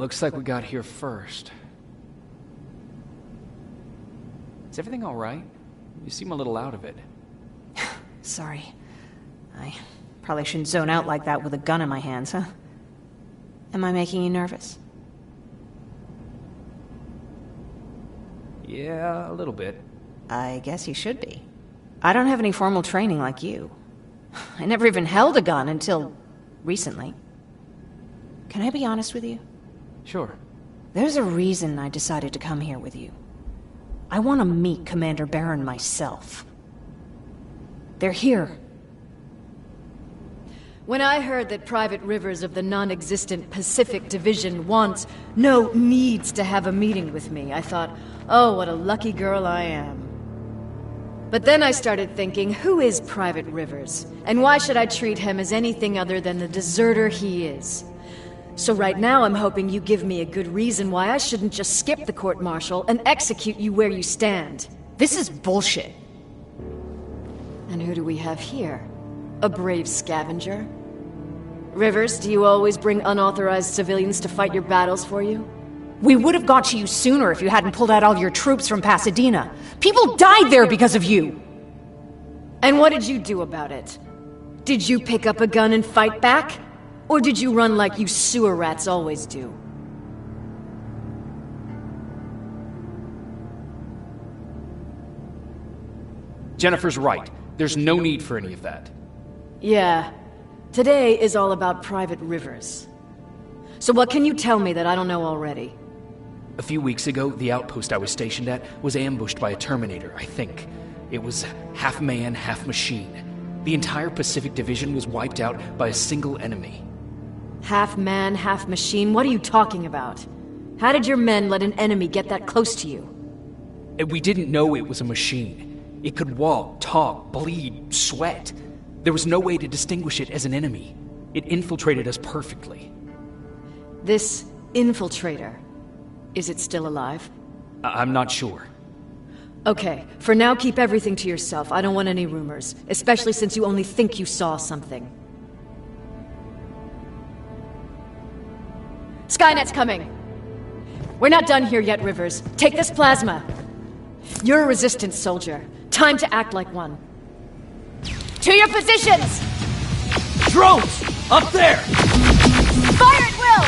Looks like we got here first. Is everything all right? You seem a little out of it. Sorry. I probably shouldn't zone out like that with a gun in my hands, huh? Am I making you nervous? Yeah, a little bit. I guess you should be. I don't have any formal training like you. I never even held a gun until recently. Can I be honest with you? Sure. There's a reason I decided to come here with you. I want to meet Commander Baron myself. They're here. When I heard that Private Rivers of the non-existent Pacific Division needs to have a meeting with me, I thought, oh, what a lucky girl I am. But then I started thinking, who is Private Rivers? And why should I treat him as anything other than the deserter he is? So right now I'm hoping you give me a good reason why I shouldn't just skip the court-martial and execute you where you stand. This is bullshit. And who do we have here? A brave scavenger? Rivers, do you always bring unauthorized civilians to fight your battles for you? We would have got to you sooner if you hadn't pulled out all your troops from Pasadena. People died there because of you! And what did you do about it? Did you pick up a gun and fight back? Or did you run like you sewer rats always do? Jennifer's right. There's no need for any of that. Yeah. Today is all about Private Rivers. So what can you tell me that I don't know already? A few weeks ago, the outpost I was stationed at was ambushed by a Terminator, I think. It was half man, half machine. The entire Pacific Division was wiped out by a single enemy. Half man, half machine? What are you talking about? How did your men let an enemy get that close to you? We didn't know it was a machine. It could walk, talk, bleed, sweat. There was no way to distinguish it as an enemy. It infiltrated us perfectly. This infiltrator, is it still alive? I'm not sure. Okay, for now keep everything to yourself. I don't want any rumors, especially since you only think you saw something. Skynet's coming! We're not done here yet, Rivers. Take this plasma. You're a resistance soldier. Time to act like one. To your positions! Drones! Up there! Fire at will!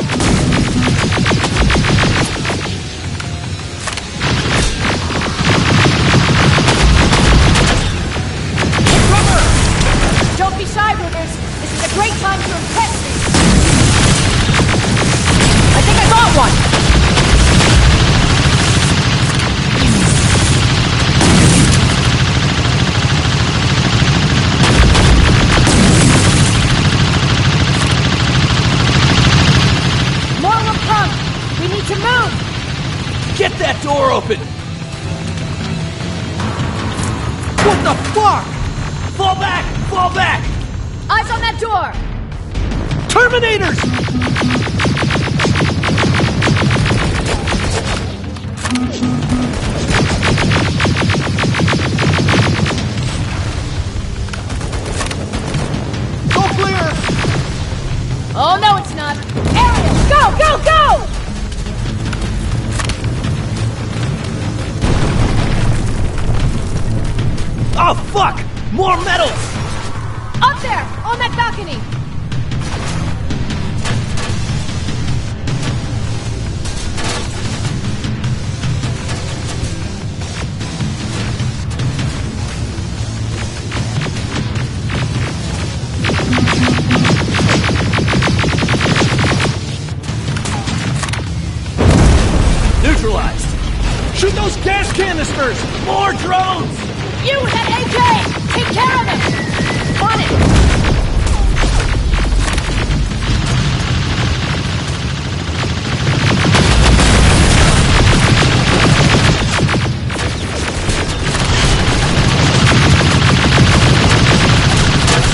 Cover! Don't be shy, Rivers. This is a great time to impress me. I think I got one! To move! Get that door open! What the fuck? Fall back! Fall back! Eyes on that door! Terminators! Go clear! Oh no, it's not! Area! Go, go, go! Oh, fuck! More metals! Up there! On that balcony! Neutralized! Shoot those gas canisters! More drones! You with that AK! Take care of him! On it!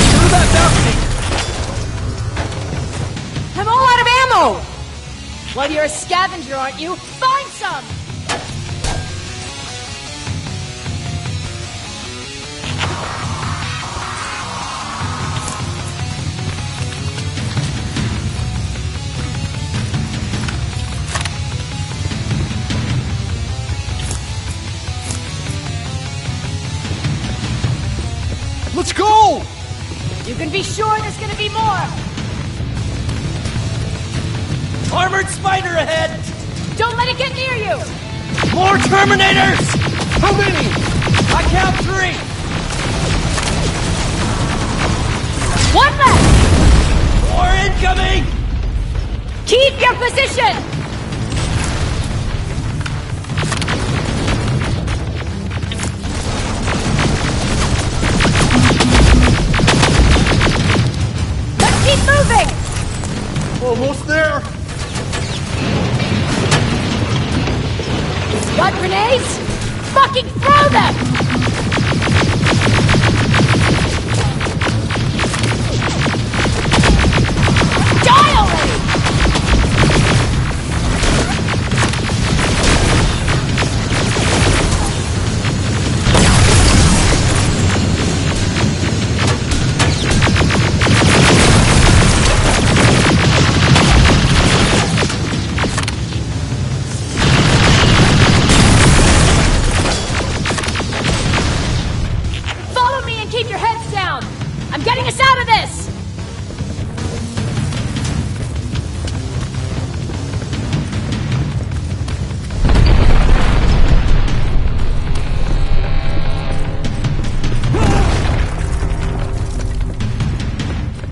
Through that balcony! I'm all out of ammo! Well, you're a scavenger, aren't you? Find some! Let's go! You can be sure there's gonna be more! Armored spider ahead! Don't let it get near you! More Terminators! How many? I count 3! One left! More incoming! Keep your position! Let's keep moving! Almost there! Got grenades? Fucking throw them! Die already! Follow me and keep your heads down! I'm getting us out of this!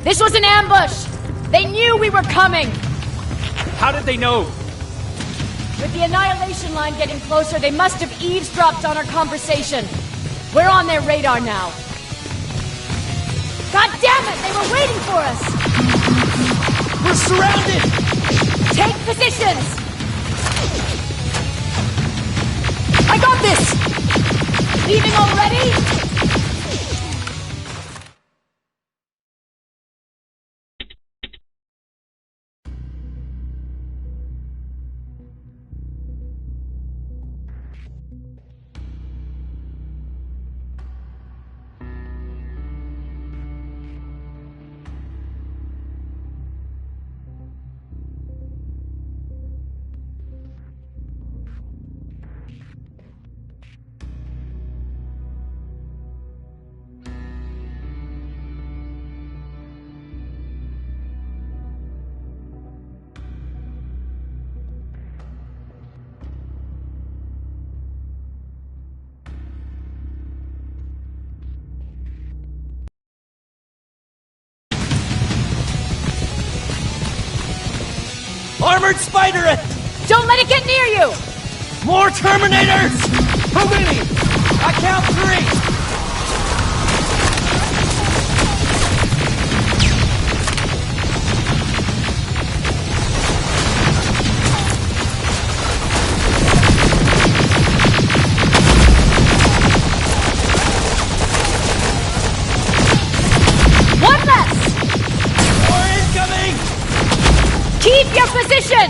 This was an ambush! They knew we were coming! How did they know? With the annihilation line getting closer, they must have eavesdropped on our conversation. We're on their radar now. God damn it! They were waiting for us! We're surrounded! Take positions! I got this! Leaving already? Armored spider ahead! Don't let it get near you! More Terminators! How many? I count 3! One less! More incoming! Keep your position!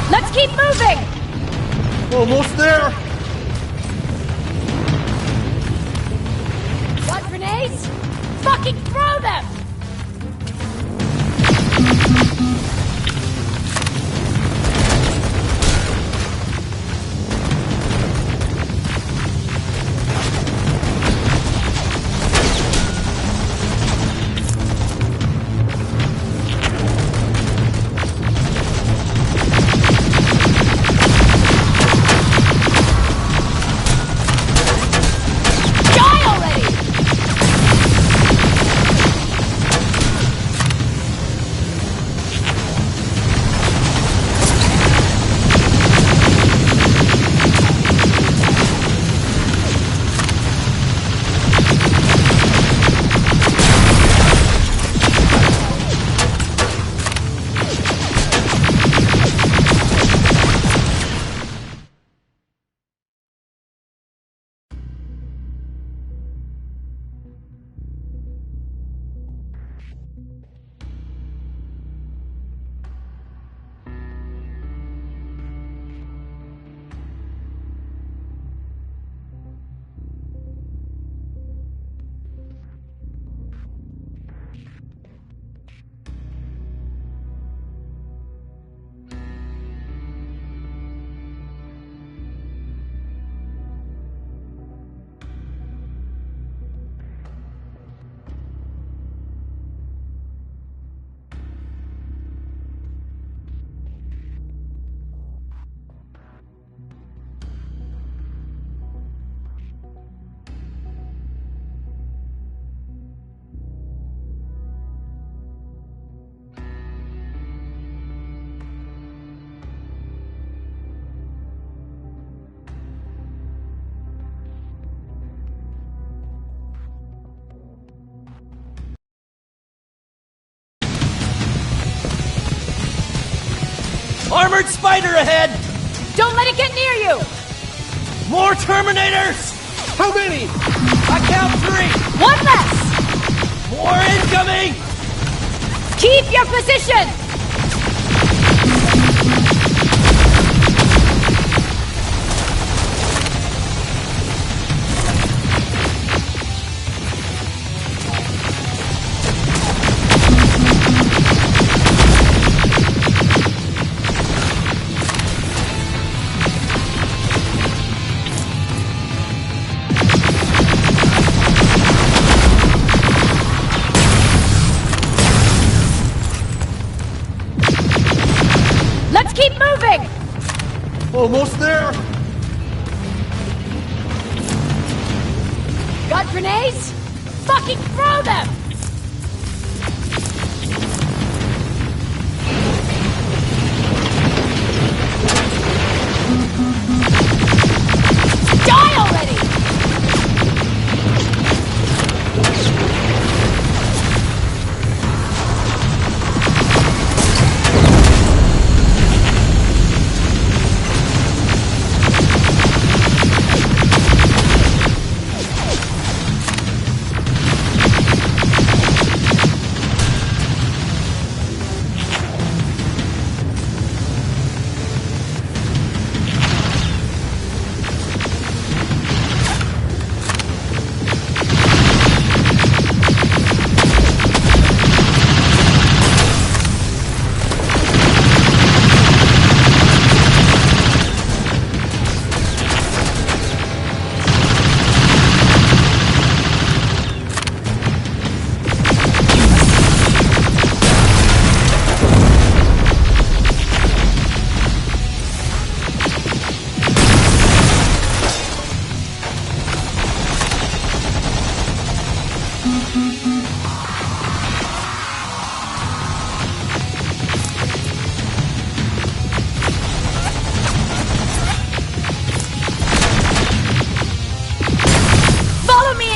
Let's keep moving! Almost there! Got grenades? Fucking throw them! Die already! Armored spider ahead! Don't let it get near you! More Terminators! How many? I count 3! One less! More incoming! Keep your position! Let's keep moving! Almost there! Got grenades? Fucking throw them! Die already!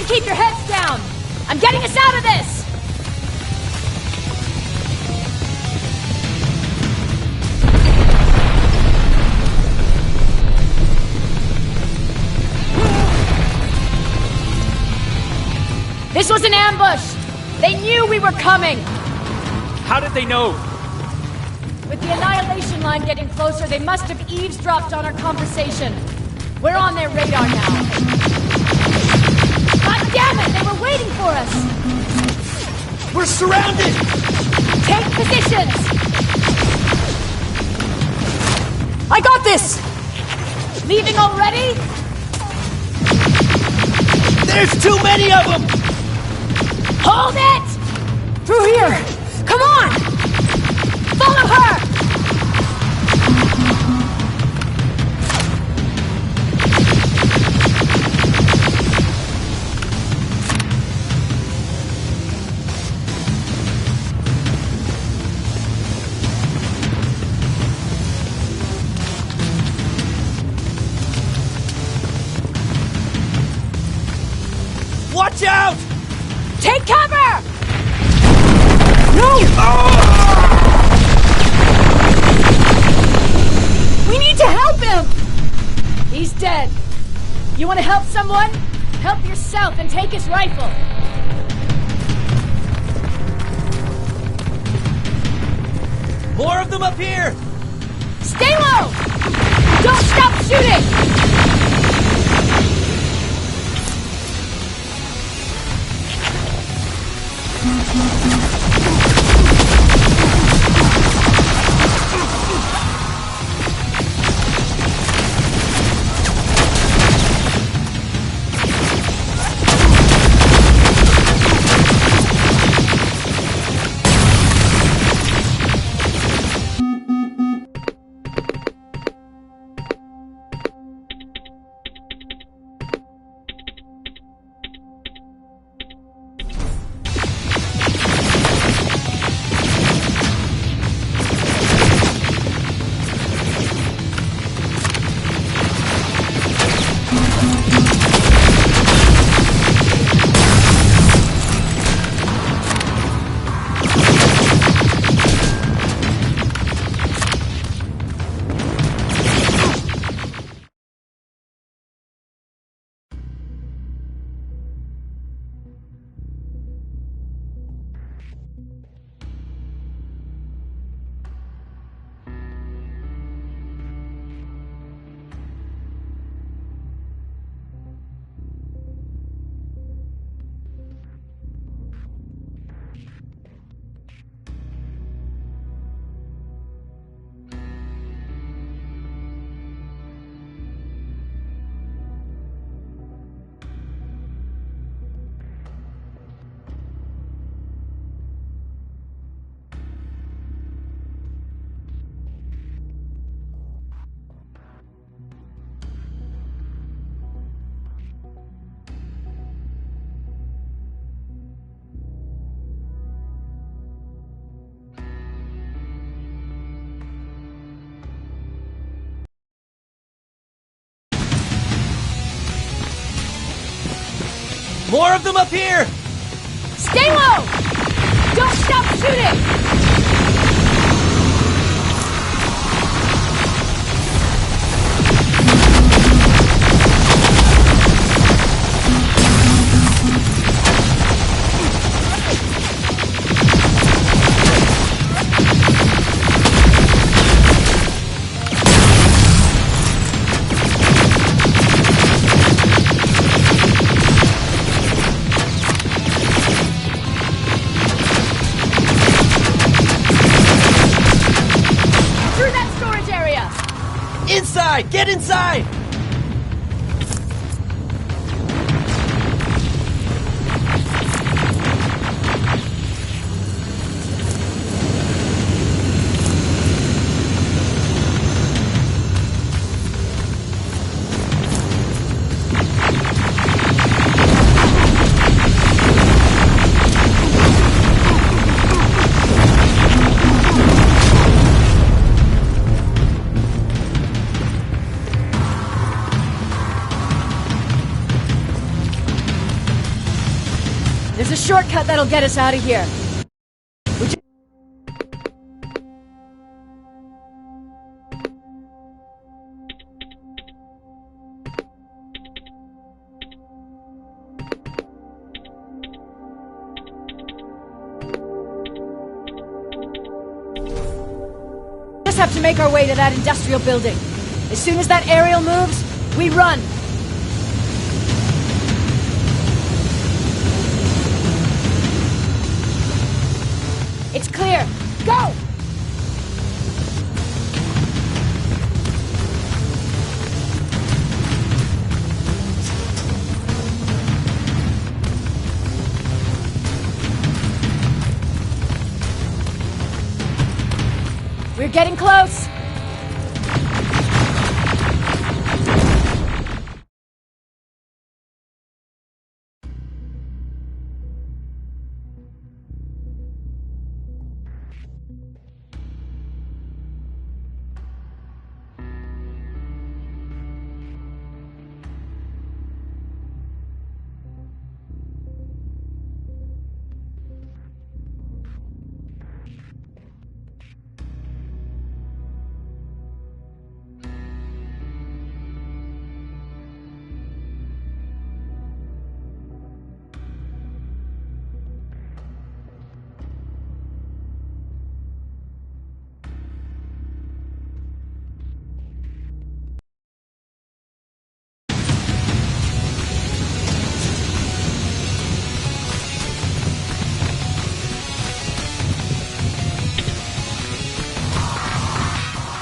Keep your heads down! I'm getting us out of this! This was an ambush! They knew we were coming! How did they know? With the annihilation line getting closer, they must have eavesdropped on our conversation. We're on their radar now. God damn it! They were waiting for us! We're surrounded! Take positions! I got this! Leaving already? There's too many of them! Hold it! Through here! Come on! Follow her! Watch out! Take cover! No! Oh! We need to help him! He's dead. You want to help someone? Help yourself and take his rifle. More of them up here! Stay low! Don't stop shooting! More of them up here! Stay low! Don't stop shooting! Inside! Get inside! There's a shortcut that'll get us out of here. Just have to make our way to that industrial building. As soon as that aerial moves, we run. It's clear. Go! We're getting close.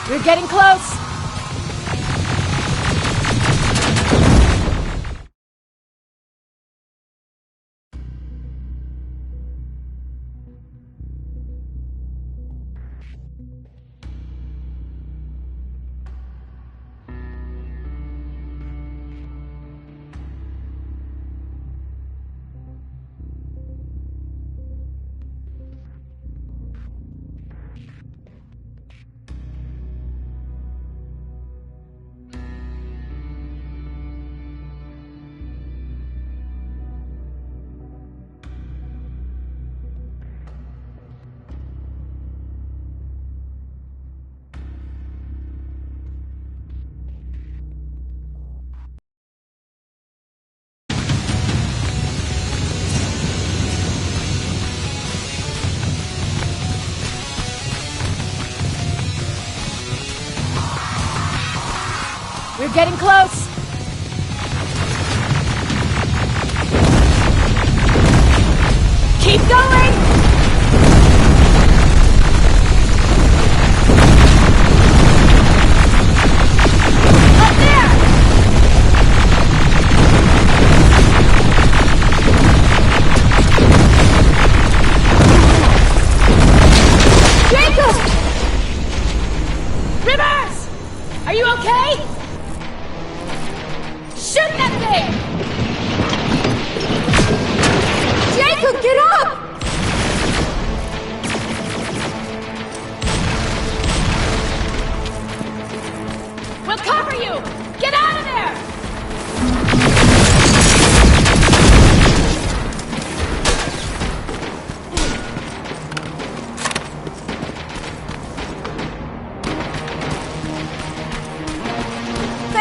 We're getting close! We're getting close! Keep going! Up there! Jacob! Rivers! Are you okay? Shoot that thing! Jacob, get up!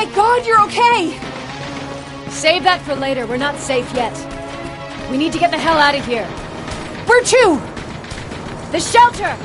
Thank God you're okay! Save that for later. We're not safe yet. We need to get the hell out of here. Where to? The shelter!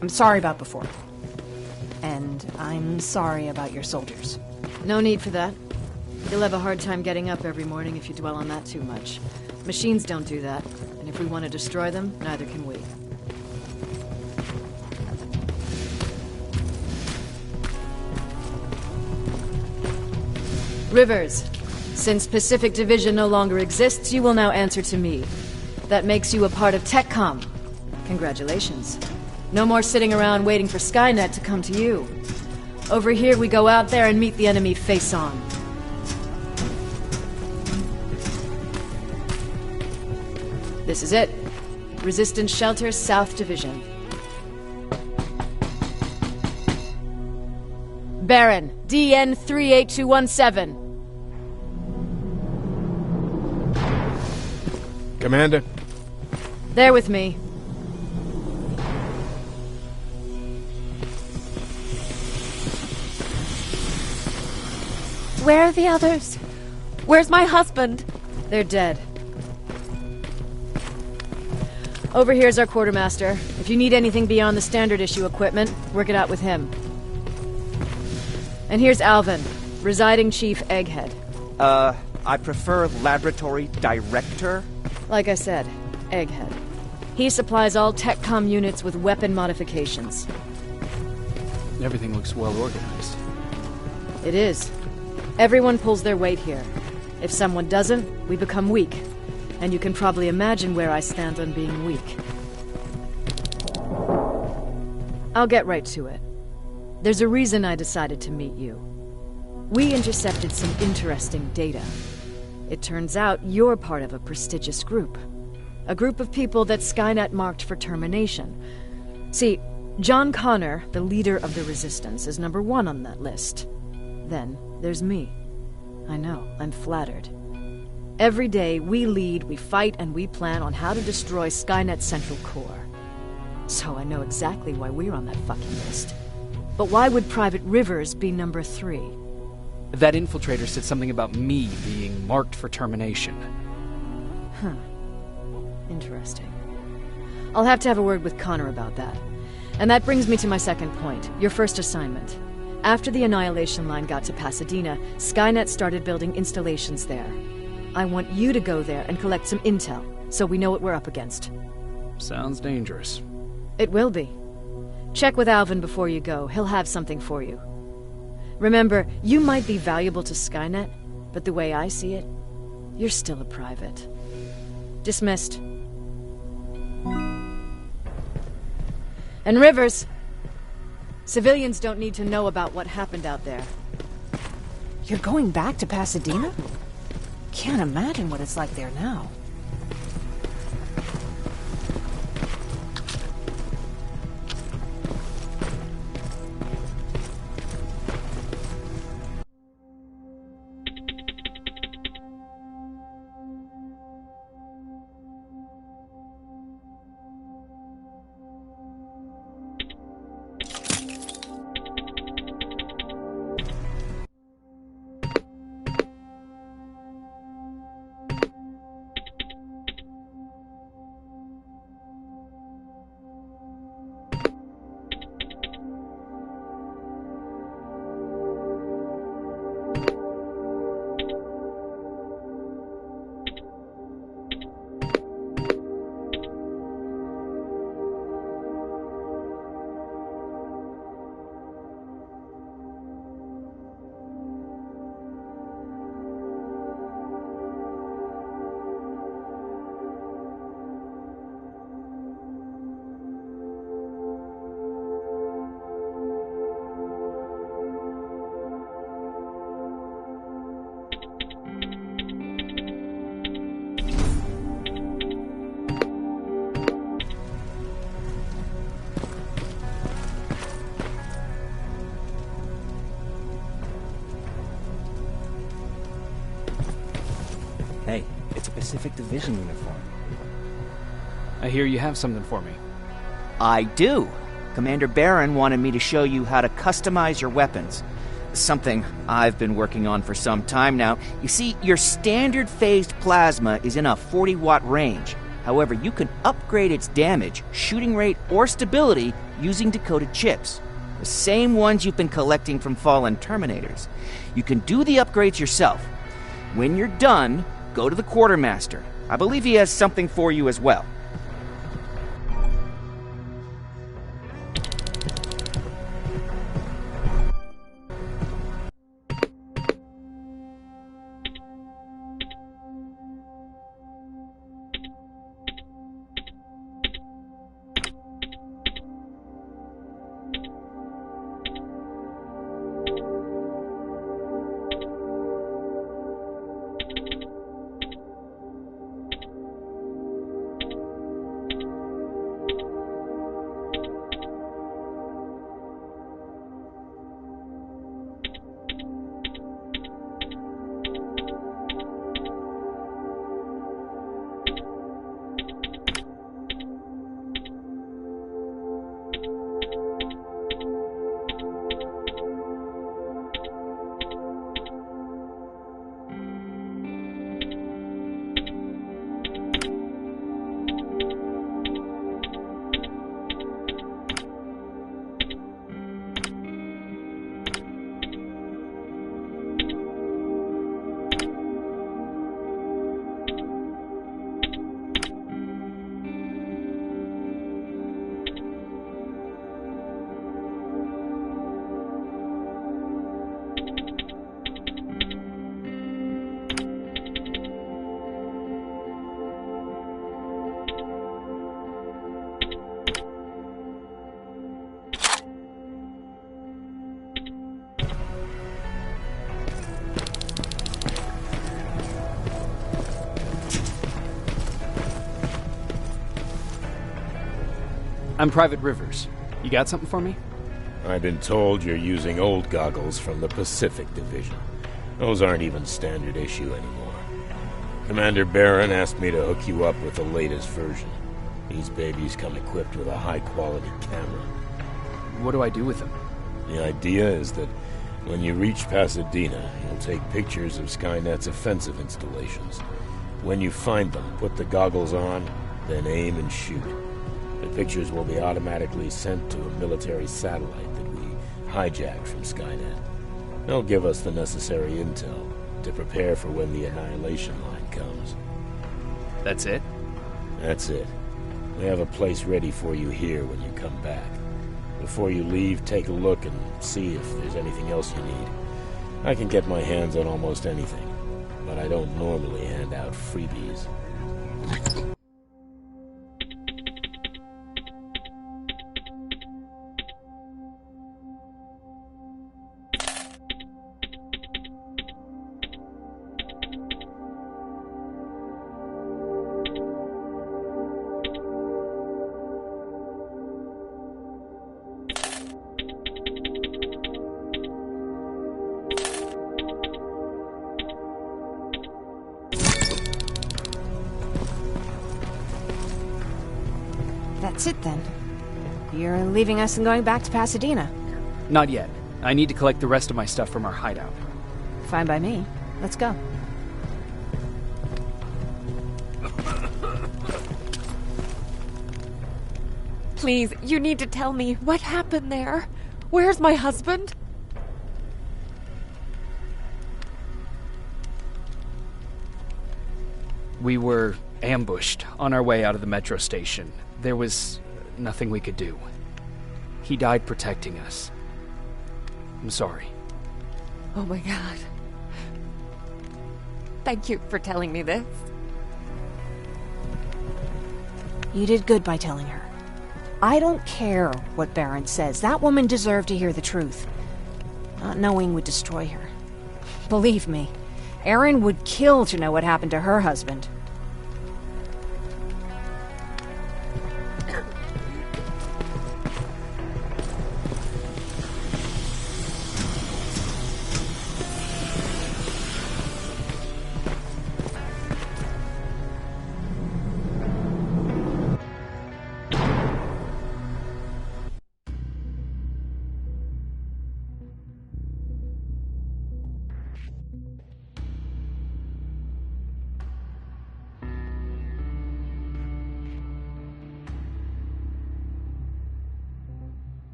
I'm sorry about before. And I'm sorry about your soldiers. No need for that. You'll have a hard time getting up every morning if you dwell on that too much. Machines don't do that, and if we want to destroy them, neither can we. Rivers, since Pacific Division no longer exists, you will now answer to me. That makes you a part of TechCom. Congratulations. No more sitting around waiting for Skynet to come to you. Over here, we go out there and meet the enemy face on. This is it. Resistance Shelter, South Division. Baron, DN 38217. Commander? There with me. Where are the others? Where's my husband? They're dead. Over here's our quartermaster. If you need anything beyond the standard issue equipment, work it out with him. And here's Alvin, residing chief Egghead. I prefer laboratory director. Like I said, Egghead. He supplies all TechCom units with weapon modifications. Everything looks well organized. It is. Everyone pulls their weight here. If someone doesn't, we become weak. And you can probably imagine where I stand on being weak. I'll get right to it. There's a reason I decided to meet you. We intercepted some interesting data. It turns out you're part of a prestigious group. A group of people that Skynet marked for termination. See, John Connor, the leader of the Resistance, is number 1 on that list. Then there's me. I know, I'm flattered. Every day, we lead, we fight, and we plan on how to destroy Skynet's central core. So I know exactly why we're on that fucking list. But why would Private Rivers be number 3? That infiltrator said something about me being marked for termination. Huh. Interesting. I'll have to have a word with Connor about that. And that brings me to my second point, your first assignment. After the Annihilation Line got to Pasadena, Skynet started building installations there. I want you to go there and collect some intel, so we know what we're up against. Sounds dangerous. It will be. Check with Alvin before you go. He'll have something for you. Remember, you might be valuable to Skynet, but the way I see it, you're still a private. Dismissed. And Rivers, civilians don't need to know about what happened out there. You're going back to Pasadena? Can't imagine what it's like there now. Pacific Division uniform. I hear you have something for me. I do. Commander Barron wanted me to show you how to customize your weapons. Something I've been working on for some time now. You see, your standard phased plasma is in a 40-watt range. However, you can upgrade its damage, shooting rate, or stability using decoded chips. The same ones you've been collecting from fallen Terminators. You can do the upgrades yourself. When you're done, go to the Quartermaster. I believe he has something for you as well. I'm Private Rivers. You got something for me? I've been told you're using old goggles from the Pacific Division. Those aren't even standard issue anymore. Commander Barron asked me to hook you up with the latest version. These babies come equipped with a high-quality camera. What do I do with them? The idea is that when you reach Pasadena, you'll take pictures of Skynet's offensive installations. When you find them, put the goggles on, then aim and shoot. The pictures will be automatically sent to a military satellite that we hijacked from Skynet. They'll give us the necessary intel to prepare for when the annihilation line comes. That's it? That's it. We have a place ready for you here when you come back. Before you leave, take a look and see if there's anything else you need. I can get my hands on almost anything, but I don't normally hand out freebies. That's it then. You're leaving us and going back to Pasadena. Not yet. I need to collect the rest of my stuff from our hideout. Fine by me. Let's go. Please, you need to tell me what happened there. Where's my husband? We were ambushed on our way out of the metro station. There was nothing we could do. He died protecting us. I'm sorry. Oh my God. Thank you for telling me this. You did good by telling her. I don't care what Barron says. That woman deserved to hear the truth. Not knowing would destroy her. Believe me, Erin would kill to know what happened to her husband.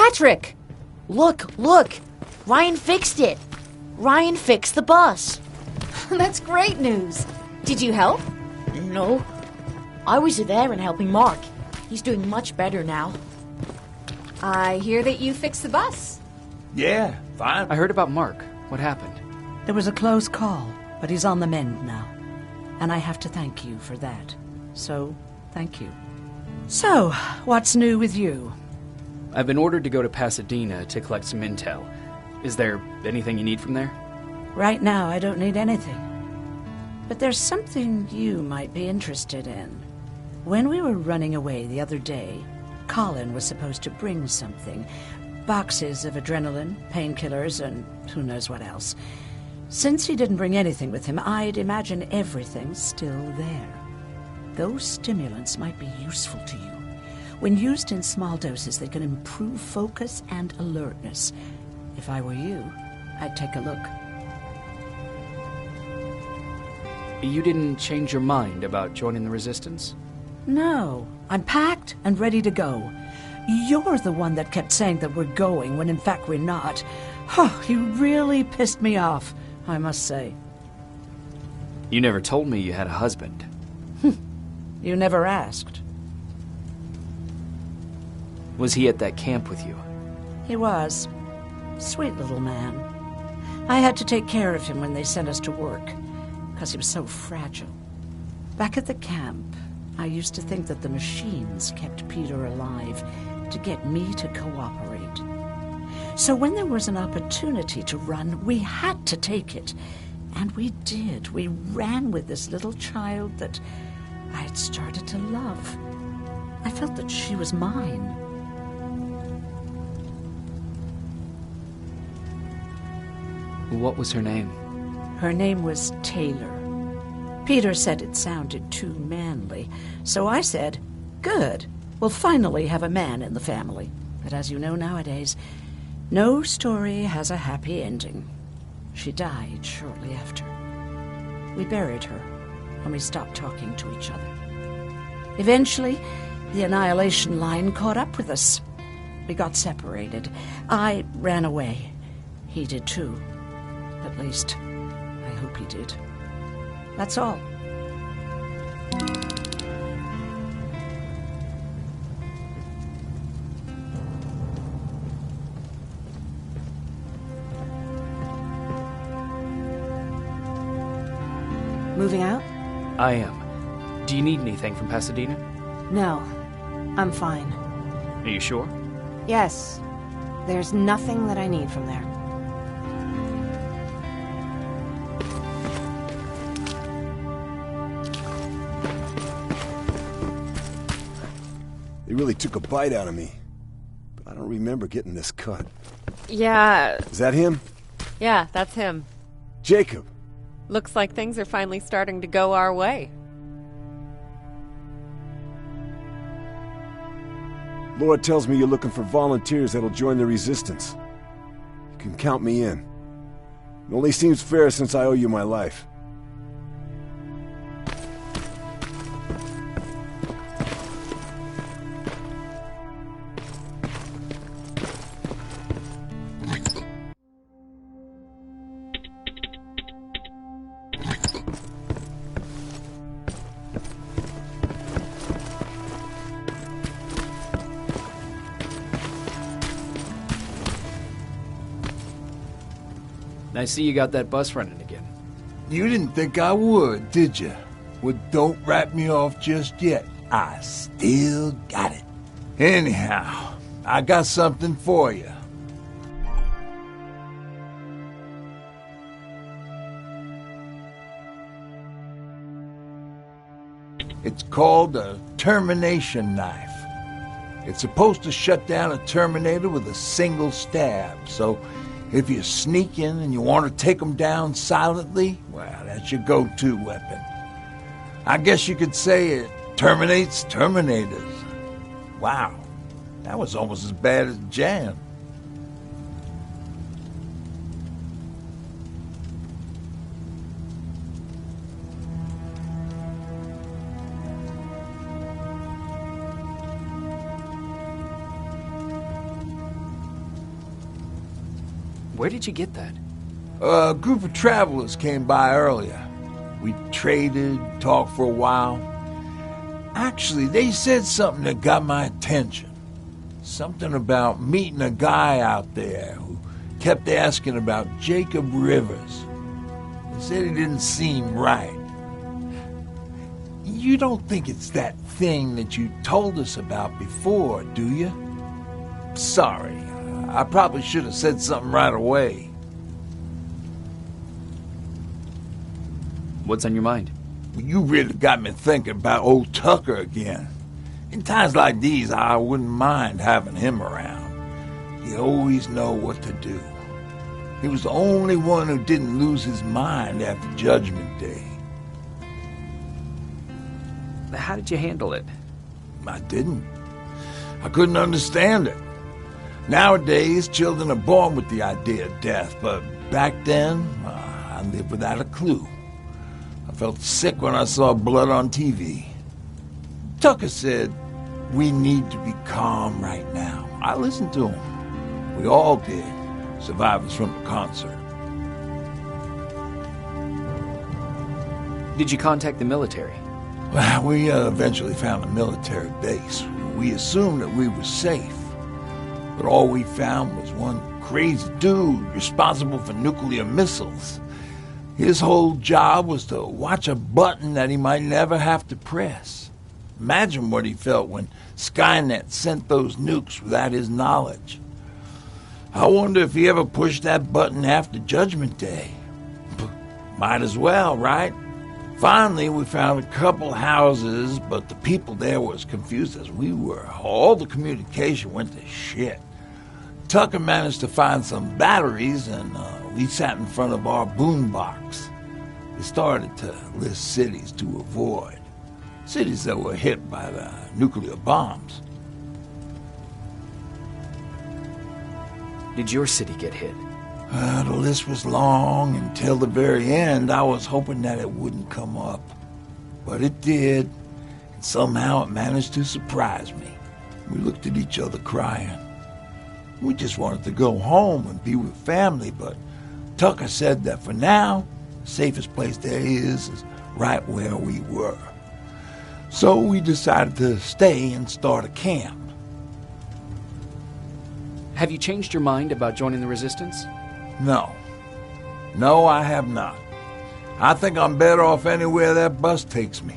Patrick! Look! Ryan fixed it. Ryan fixed the bus. That's great news. Did you help? No. I was there and helping Mark. He's doing much better now. I hear that you fixed the bus. Yeah, fine. I heard about Mark. What happened? It was a close call, but he's on the mend now. And I have to thank you for that. So, thank you. So, what's new with you? I've been ordered to go to Pasadena to collect some intel. Is there anything you need from there? Right now, I don't need anything. But there's something you might be interested in. When we were running away the other day, Colin was supposed to bring something. Boxes of adrenaline, painkillers, and who knows what else. Since he didn't bring anything with him, I'd imagine everything's still there. Those stimulants might be useful to you. When used in small doses, they can improve focus and alertness. If I were you, I'd take a look. You didn't change your mind about joining the Resistance? No, I'm packed and ready to go. You're the one that kept saying that we're going when in fact we're not. Oh, you really pissed me off, I must say. You never told me you had a husband. You never asked. Was he at that camp with you? He was. Sweet little man. I had to take care of him when they sent us to work, because he was so fragile. Back at the camp, I used to think that the machines kept Peter alive to get me to cooperate. So when there was an opportunity to run, we had to take it. And we did. We ran with this little child that I had started to love. I felt that she was mine. What was her name? Her name was Taylor. Peter said it sounded too manly, so I said, good, we'll finally have a man in the family. But as you know nowadays, no story has a happy ending. She died shortly after. We buried her, and we stopped talking to each other. Eventually, the Annihilation Line caught up with us. We got separated. I ran away. He did too. At least, I hope he did. That's all. Moving out? I am. Do you need anything from Pasadena? No. I'm fine. Are you sure? Yes. There's nothing that I need from there. They really took a bite out of me. But I don't remember getting this cut. Yeah. Is that him? Yeah, that's him. Jacob! Looks like things are finally starting to go our way. Laura tells me you're looking for volunteers that'll join the Resistance. You can count me in. It only seems fair since I owe you my life. I see you got that bus running again. You didn't think I would, did you? Well, don't wrap me off just yet. I still got it. Anyhow, I got something for you. It's called a termination knife. It's supposed to shut down a Terminator with a single stab, so if you sneak in and you want to take them down silently, well, that's your go-to weapon. I guess you could say it terminates Terminators. Wow, that was almost as bad as Jan. Where did you get that? A group of travelers came by earlier. We traded, talked for a while. Actually, they said something that got my attention. Something about meeting a guy out there who kept asking about Jacob Rivers. They said he didn't seem right. You don't think it's that thing that you told us about before, do you? Sorry, I probably should have said something right away. What's on your mind? You really got me thinking about old Tucker again. In times like these, I wouldn't mind having him around. He always know what to do. He was the only one who didn't lose his mind after Judgment Day. How did you handle it? I didn't. I couldn't understand it. Nowadays, children are born with the idea of death, but back then, I lived without a clue. I felt sick when I saw blood on TV. Tucker said, we need to be calm right now. I listened to him. We all did, survivors from the concert. Did you contact the military? Well, we eventually found a military base. We assumed that we were safe. But all we found was one crazy dude responsible for nuclear missiles. His whole job was to watch a button that he might never have to press. Imagine what he felt when Skynet sent those nukes without his knowledge. I wonder if he ever pushed that button after Judgment Day. Might as well, right? Finally, we found a couple houses, but the people there were as confused as we were. All the communication went to shit. Tucker managed to find some batteries, and we sat in front of our boombox. They started to list cities to avoid. Cities that were hit by the nuclear bombs. Did your city get hit? The list was long. Until the very end, I was hoping that it wouldn't come up. But it did, and somehow it managed to surprise me. We looked at each other crying. We just wanted to go home and be with family, but Tucker said that for now, the safest place there is right where we were. So we decided to stay and start a camp. Have you changed your mind about joining the Resistance? No. No, I have not. I think I'm better off anywhere that bus takes me.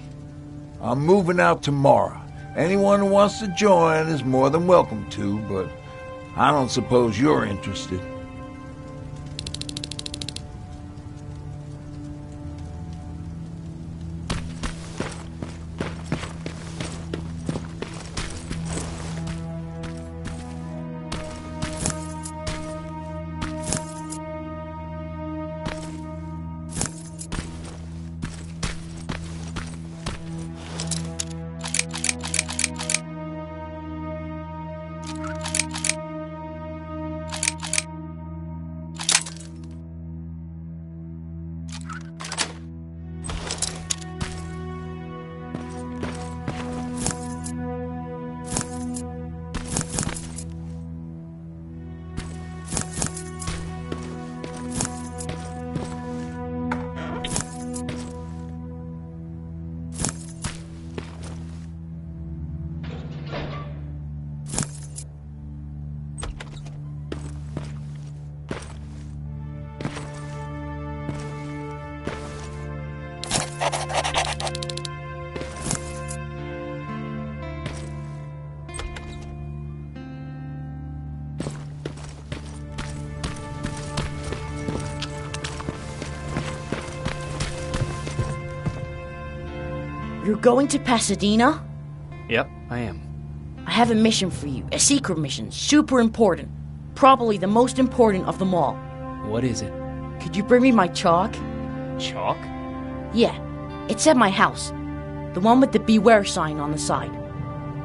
I'm moving out tomorrow. Anyone who wants to join is more than welcome to, but I don't suppose you're interested. You're going to Pasadena? Yep, I am. I have a mission for you. A secret mission. Super important. Probably the most important of them all. What is it? Could you bring me my chalk? Chalk? Yeah. It's at my house. The one with the beware sign on the side.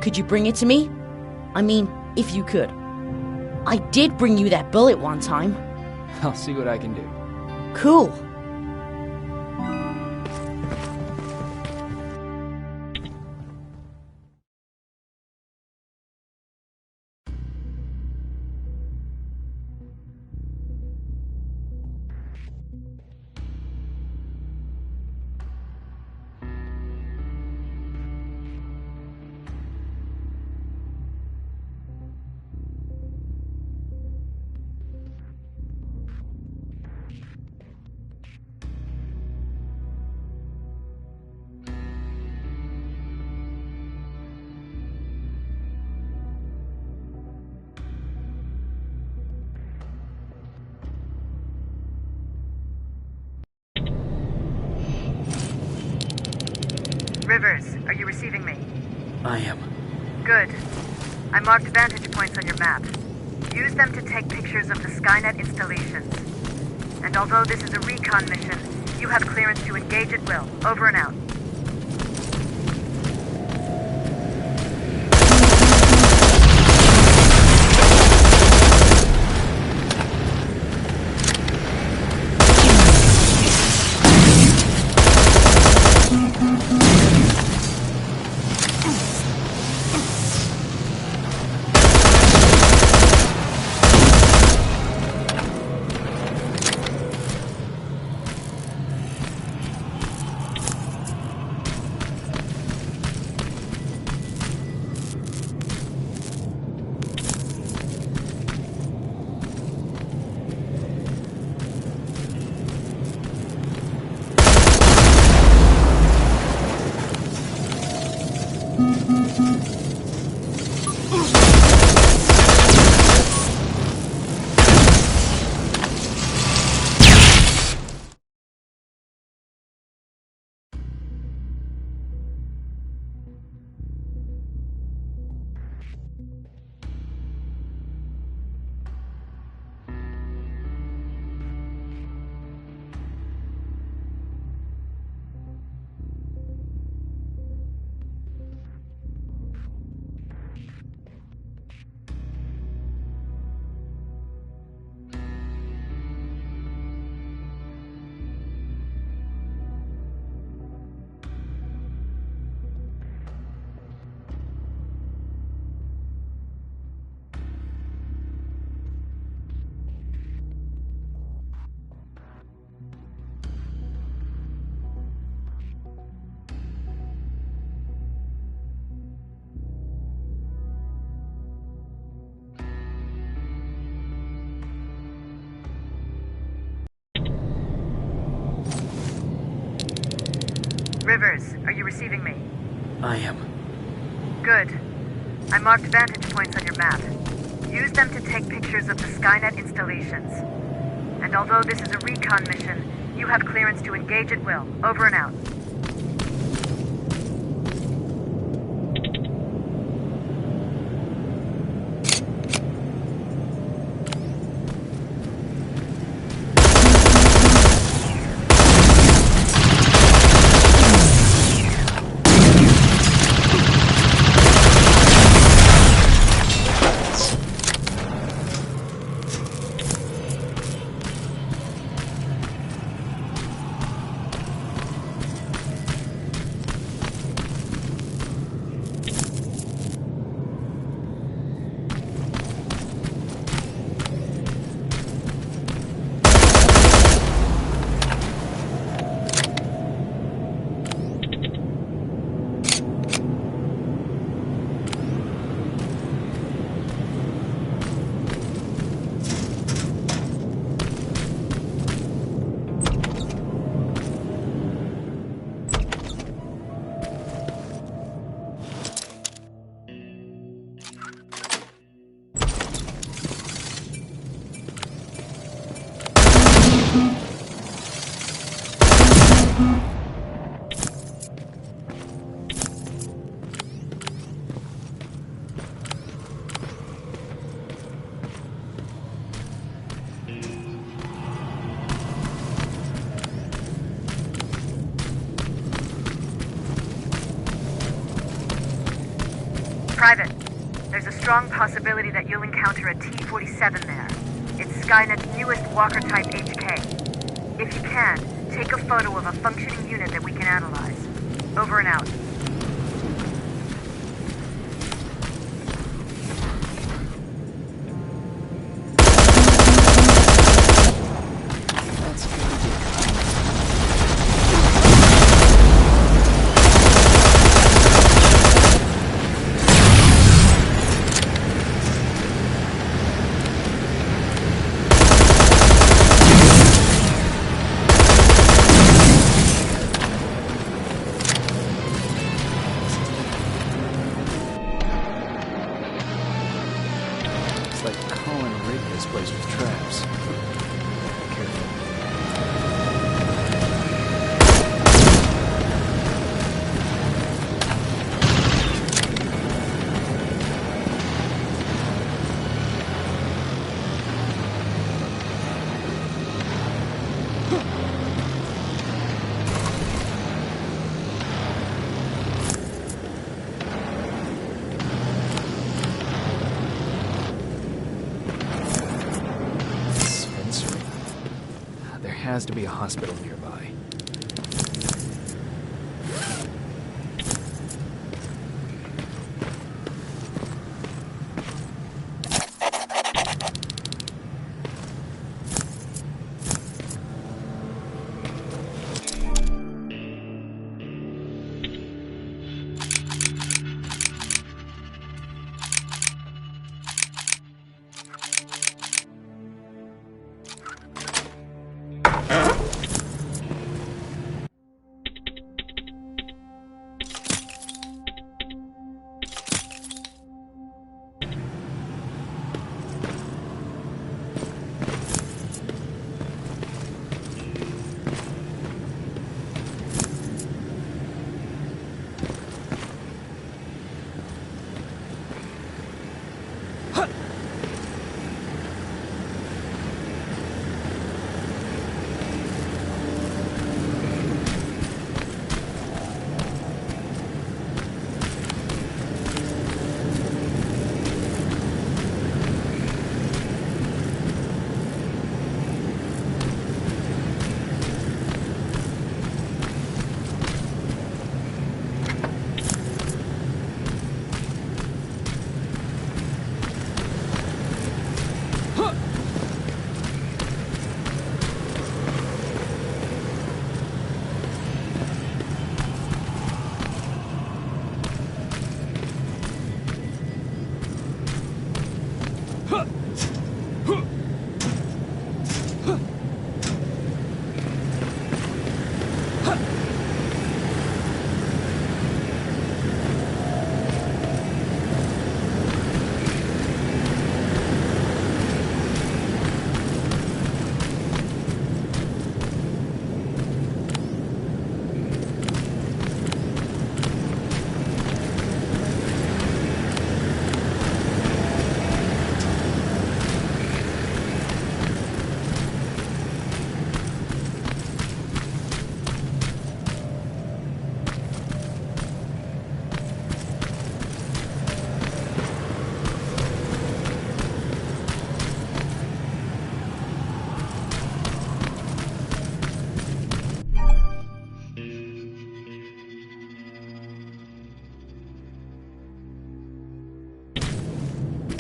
Could you bring it to me? I mean, if you could. I did bring you that bullet one time. I'll see what I can do. Cool. Rivers, are you receiving me? I am. Good. I marked vantage points on your map. Use them to take pictures of the Skynet installations. And although this is a recon mission, you have clearance to engage at will. Over and out. Rivers, are you receiving me? I am. Good. I marked vantage points on your map. Use them to take pictures of the Skynet installations. And although this is a recon mission, you have clearance to engage at will. Over and out. Private, there's a strong possibility that you'll encounter a T-47 there. It's Skynet's newest Walker-type HK. If you can, take a photo of a functioning unit that we can analyze. Over and out. There has to be a hospital nearby.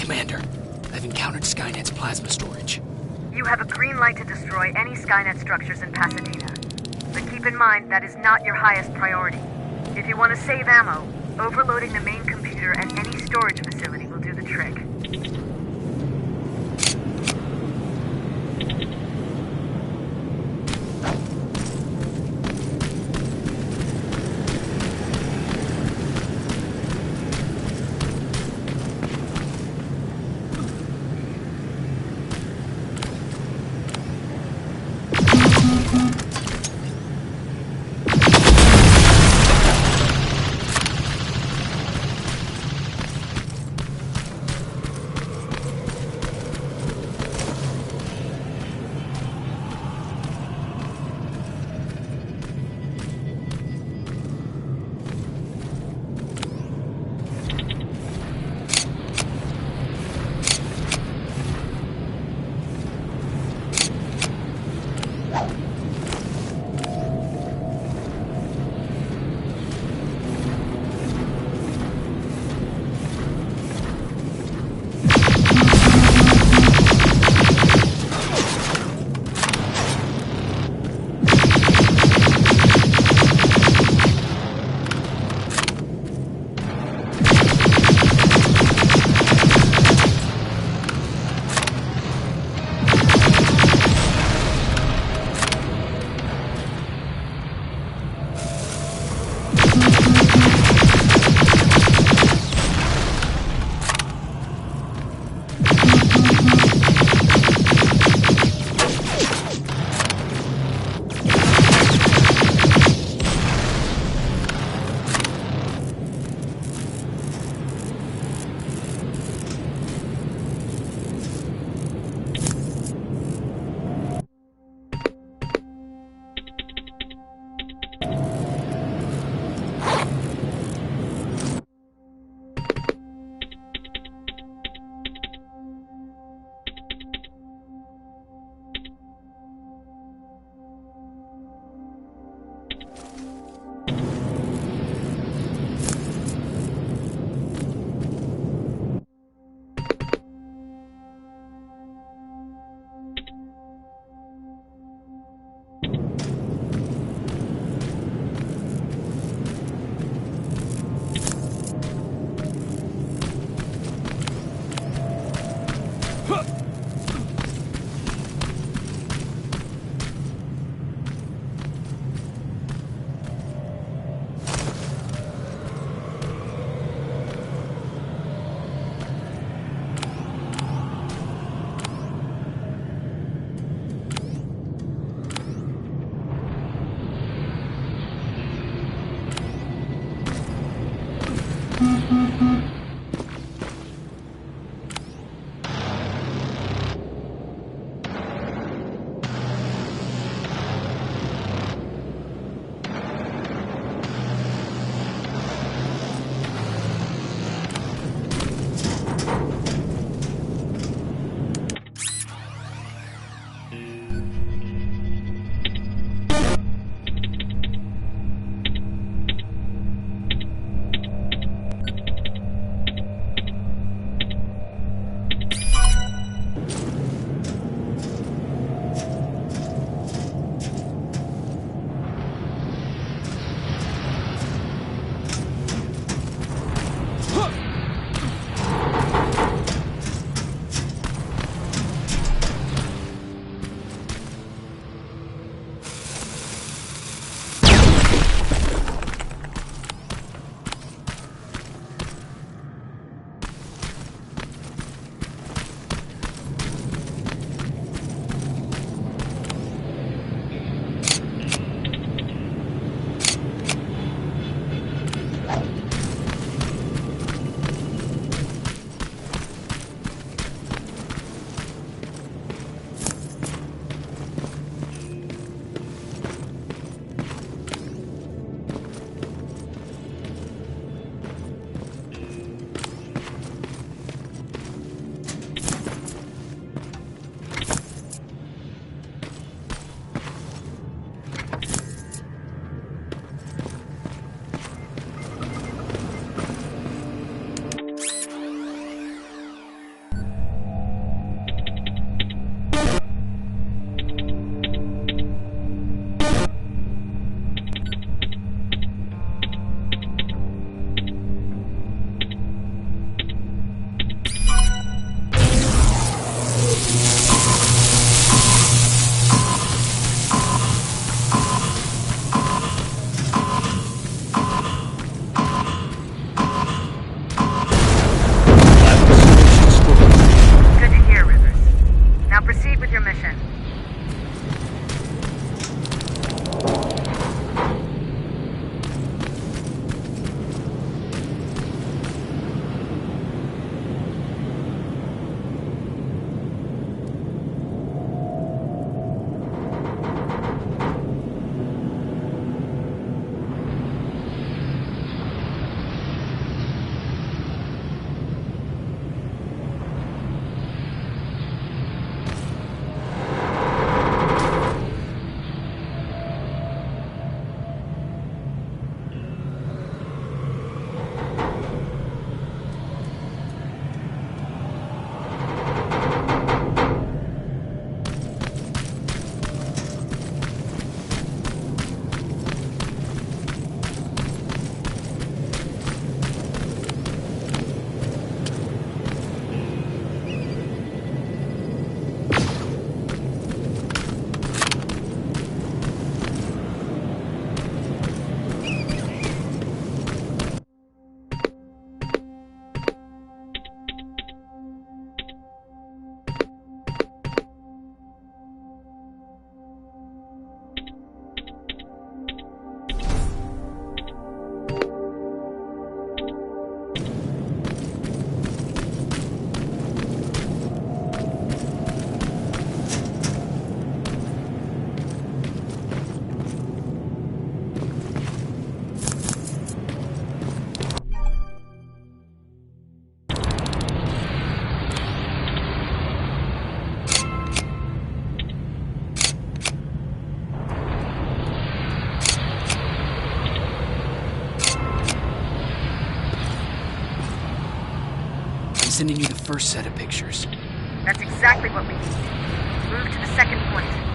Commander, I've encountered Skynet's plasma storage. You have a green light to destroy any Skynet structures in Pasadena. But keep in mind, that is not your highest priority. If you want to save ammo, overloading the main computer at any storage facility will do the trick. sending you the first set of pictures. That's exactly what we need. Move to the second point.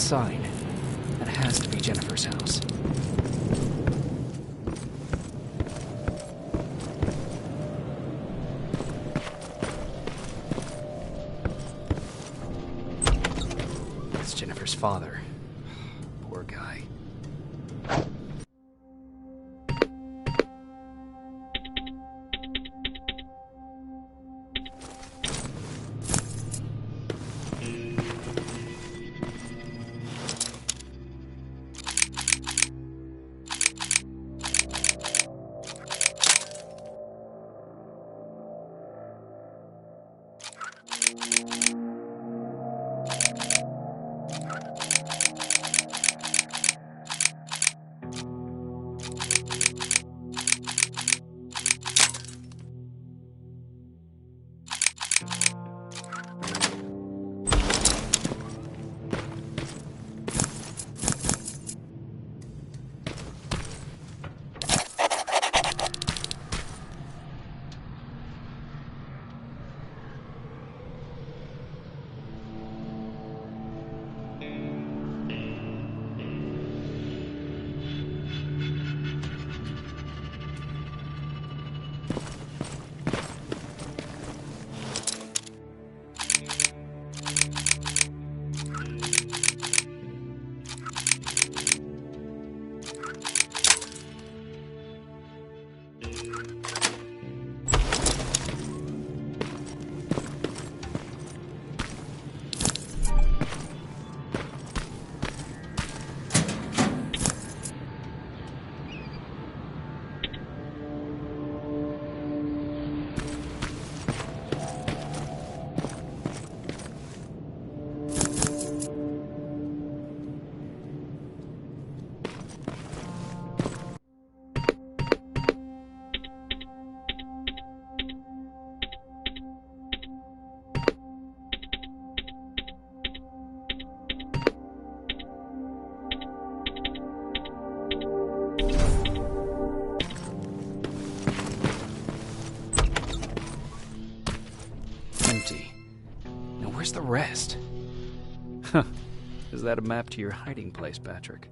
sign. That has to be Jennifer's house. That's Jennifer's father. Poor guy. Where's the rest? Huh. Is that a map to your hiding place, Patrick?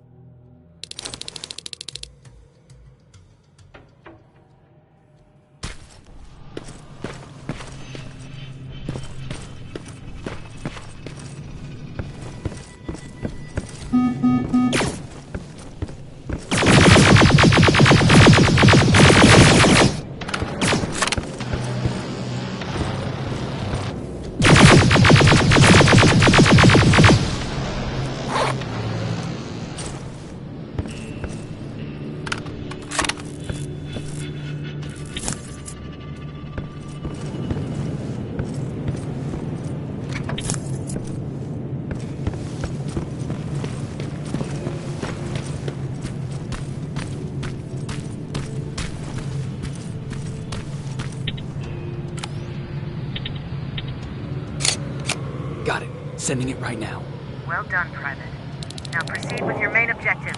Got it. Sending it right now. Well done, Private. Now proceed with your main objective.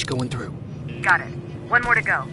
going through. Got it. One more to go.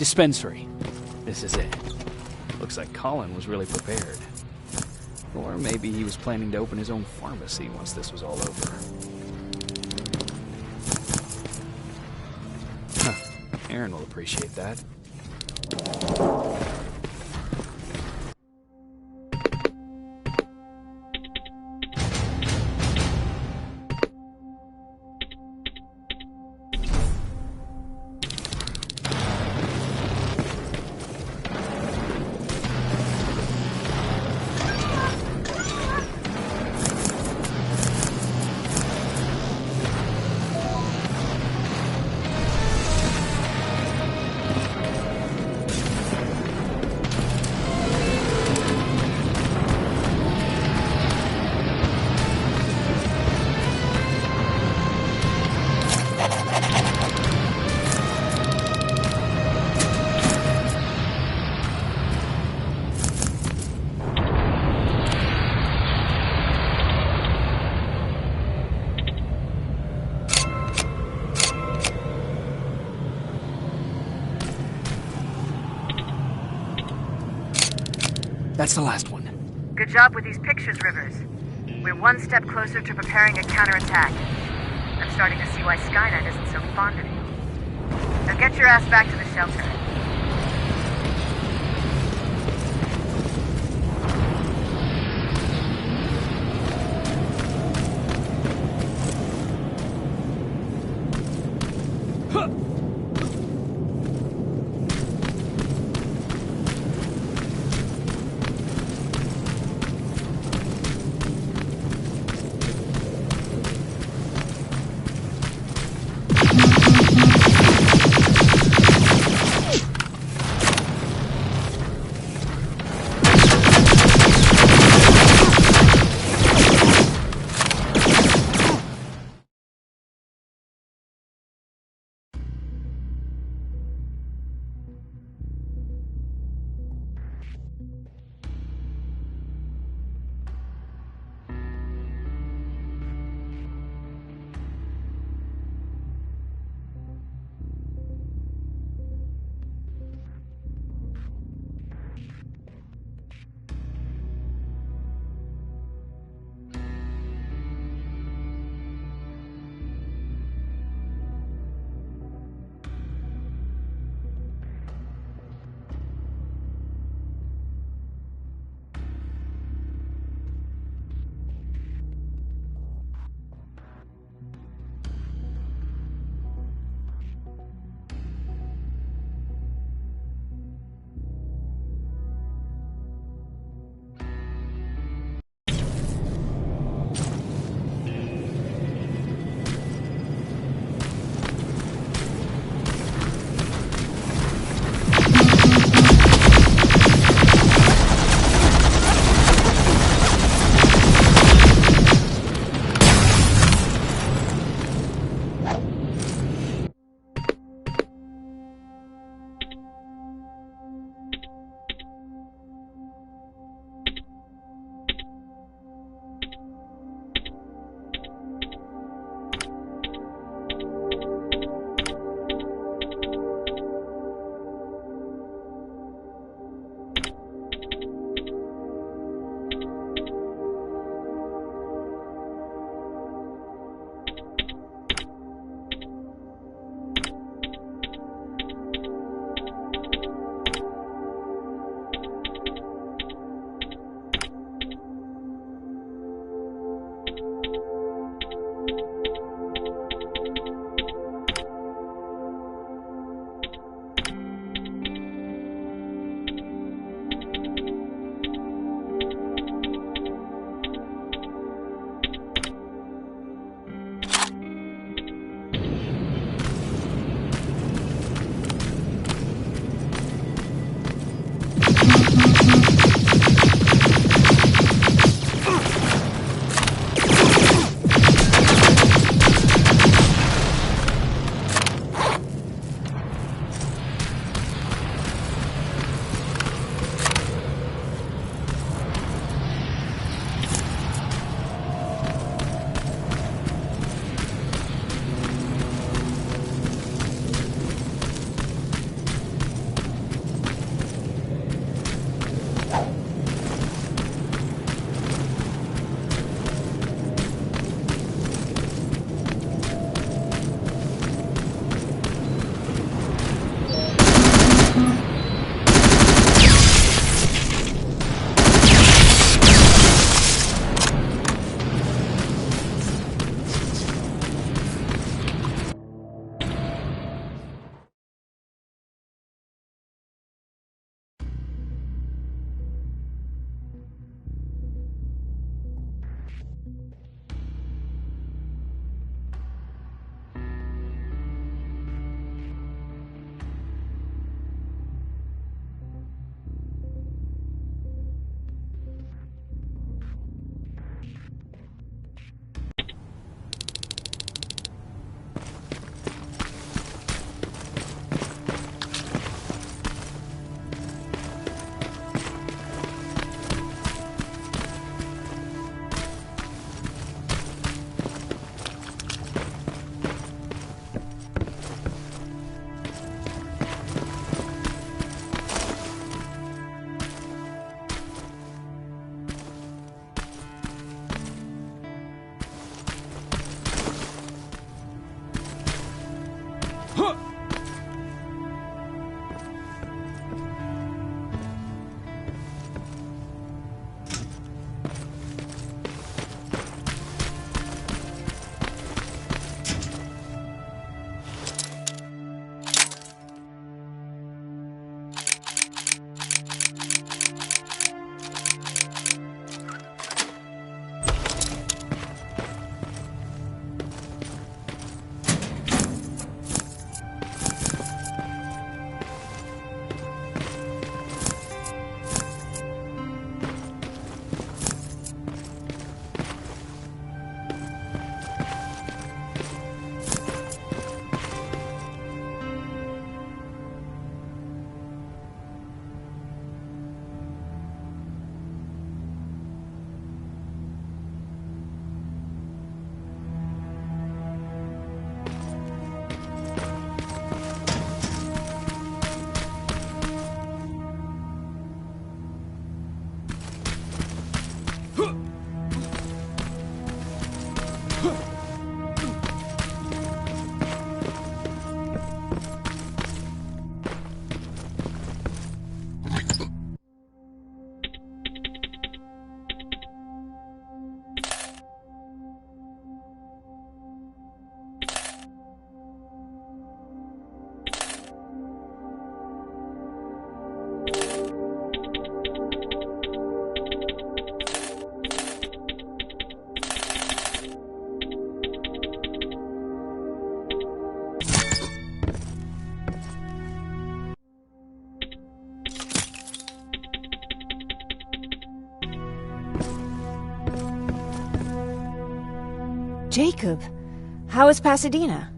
Dispensary. This is it. Looks like Colin was really prepared. Or maybe he was planning to open his own pharmacy once this was all over. Huh. Aaron will appreciate that. That's the last one. Good job with these pictures, Rivers. We're one step closer to preparing a counterattack. I'm starting to see why Skynet isn't so fond of you. Now get your ass back to the shelter. Jacob, how is Pasadena?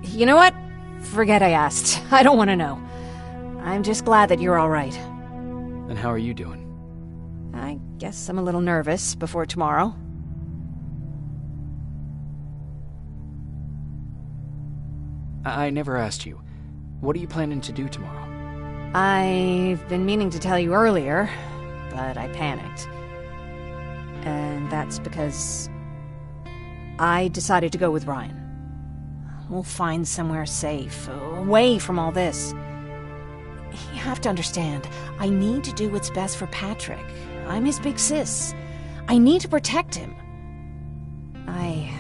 You know what? Forget I asked. I don't want to know. I'm just glad that you're all right. And how are you doing? I guess I'm a little nervous before tomorrow. I never asked you. What are you planning to do tomorrow? I've been meaning to tell you earlier, but I panicked. And that's because I decided to go with Ryan. We'll find somewhere safe, away from all this. You have to understand, I need to do what's best for Patrick. I'm his big sis. I need to protect him. I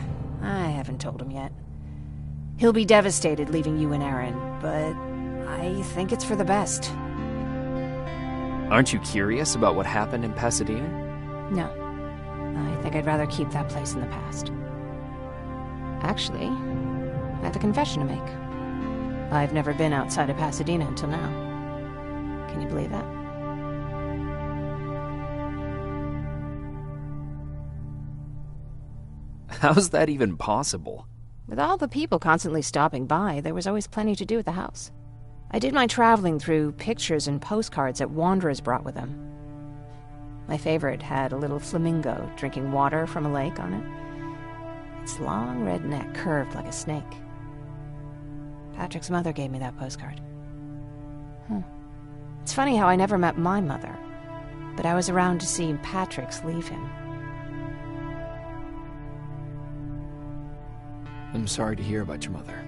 haven't told him yet. He'll be devastated leaving you and Aaron, but I think it's for the best. Aren't you curious about what happened in Pasadena? No. I think I'd rather keep that place in the past. Actually, I have a confession to make. I've never been outside of Pasadena until now. Can you believe that? How's that even possible? With all the people constantly stopping by, there was always plenty to do at the house. I did my traveling through pictures and postcards that wanderers brought with them. My favorite had a little flamingo drinking water from a lake on it. Its long red neck curved like a snake. Patrick's mother gave me that postcard. It's funny how I never met my mother, but I was around to see Patrick's leave him. I'm sorry to hear about your mother.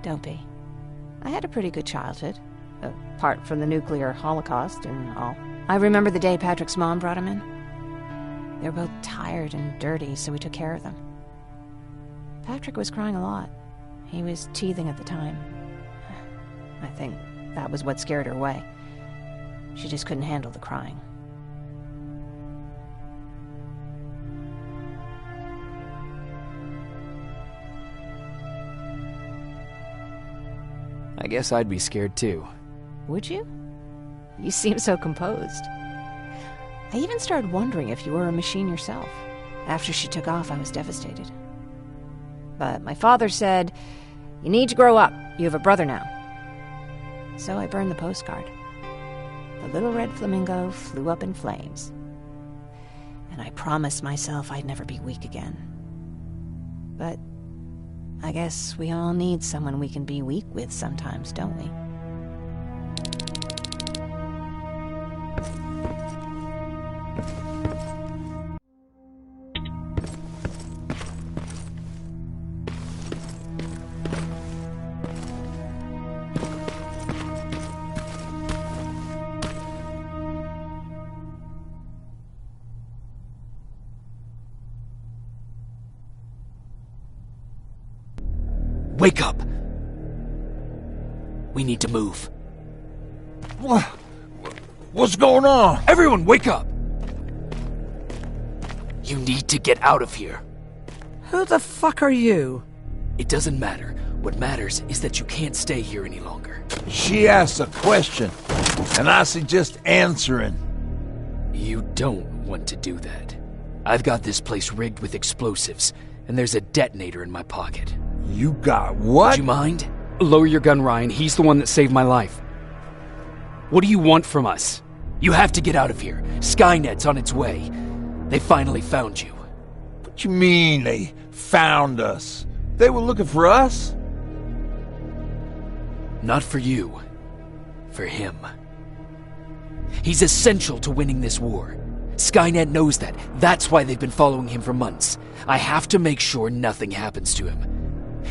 Don't be. I had a pretty good childhood, apart from the nuclear holocaust and all. I remember the day Patrick's mom brought him in. They were both tired and dirty, so we took care of them. Patrick was crying a lot. He was teething at the time. I think that was what scared her away. She just couldn't handle the crying. I guess I'd be scared too. Would you? You seem so composed. I even started wondering if you were a machine yourself. After she took off, I was devastated. But my father said, "You need to grow up. You have a brother now." So I burned the postcard. The little red flamingo flew up in flames. And I promised myself I'd never be weak again. But I guess we all need someone we can be weak with sometimes, don't we? Wake up! We need to move. What's going on? Everyone, wake up! You need to get out of here. Who the fuck are you? It doesn't matter. What matters is that you can't stay here any longer. She asks a question, and I suggest answering. You don't want to do that. I've got this place rigged with explosives, and there's a detonator in my pocket. You got what? Would you mind? Lower your gun, Ryan. He's the one that saved my life. What do you want from us? You have to get out of here. Skynet's on its way. They finally found you. What you mean they found us? They were looking for us? Not for you. For him. He's essential to winning this war. Skynet knows that. That's why they've been following him for months. I have to make sure nothing happens to him.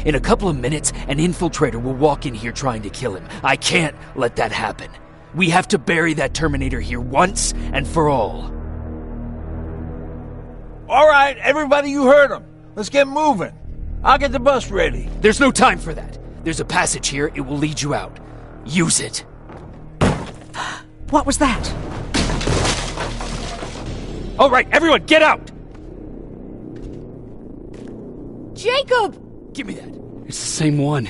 In a couple of minutes, an infiltrator will walk in here trying to kill him. I can't let that happen. We have to bury that Terminator here once and for all. All right, everybody, you heard him. Let's get moving. I'll get the bus ready. There's no time for that. There's a passage here. It will lead you out. Use it. What was that? All right, everyone, get out! Jacob! Give me that. It's the same one.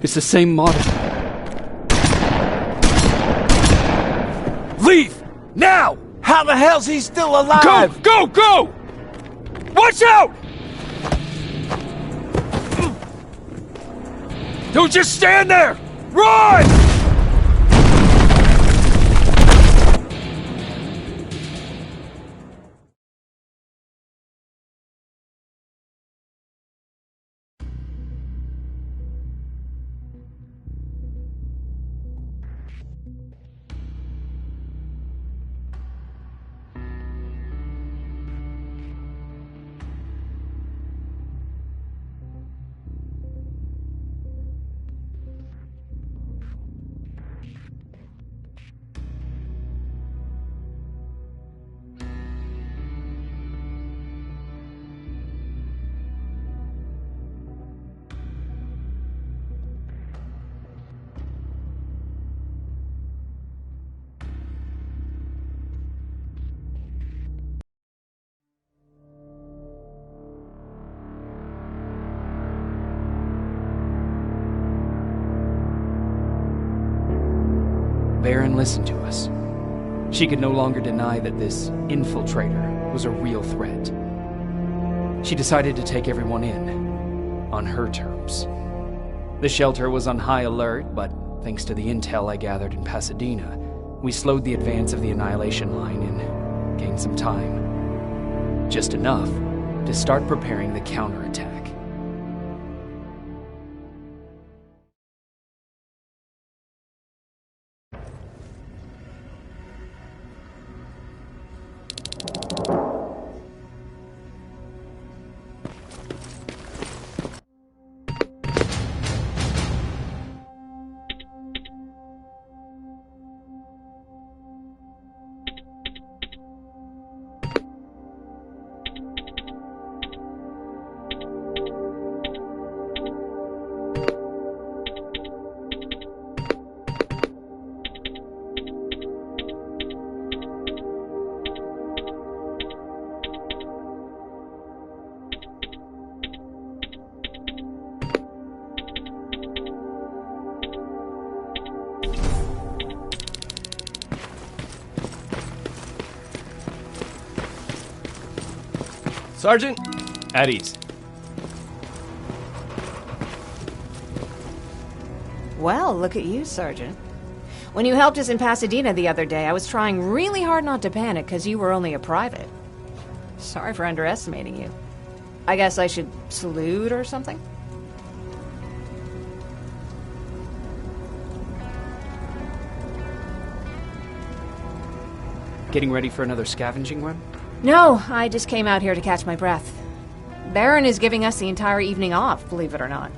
It's the same model. Leave! Now! How the hell's he still alive? Go! Go! Go! Watch out! Don't just stand there! Run! Baron listened to us. She could no longer deny that this infiltrator was a real threat. She decided to take everyone in, on her terms. The shelter was on high alert, but thanks to the intel I gathered in Pasadena, we slowed the advance of the Annihilation Line and gained some time. Just enough to start preparing the counterattack. Sergeant, at ease. Well, look at you, Sergeant. When you helped us in Pasadena the other day, I was trying really hard not to panic because you were only a private. Sorry for underestimating you. I guess I should salute or something? Getting ready for another scavenging run? No, I just came out here to catch my breath. Baron is giving us the entire evening off, believe it or not.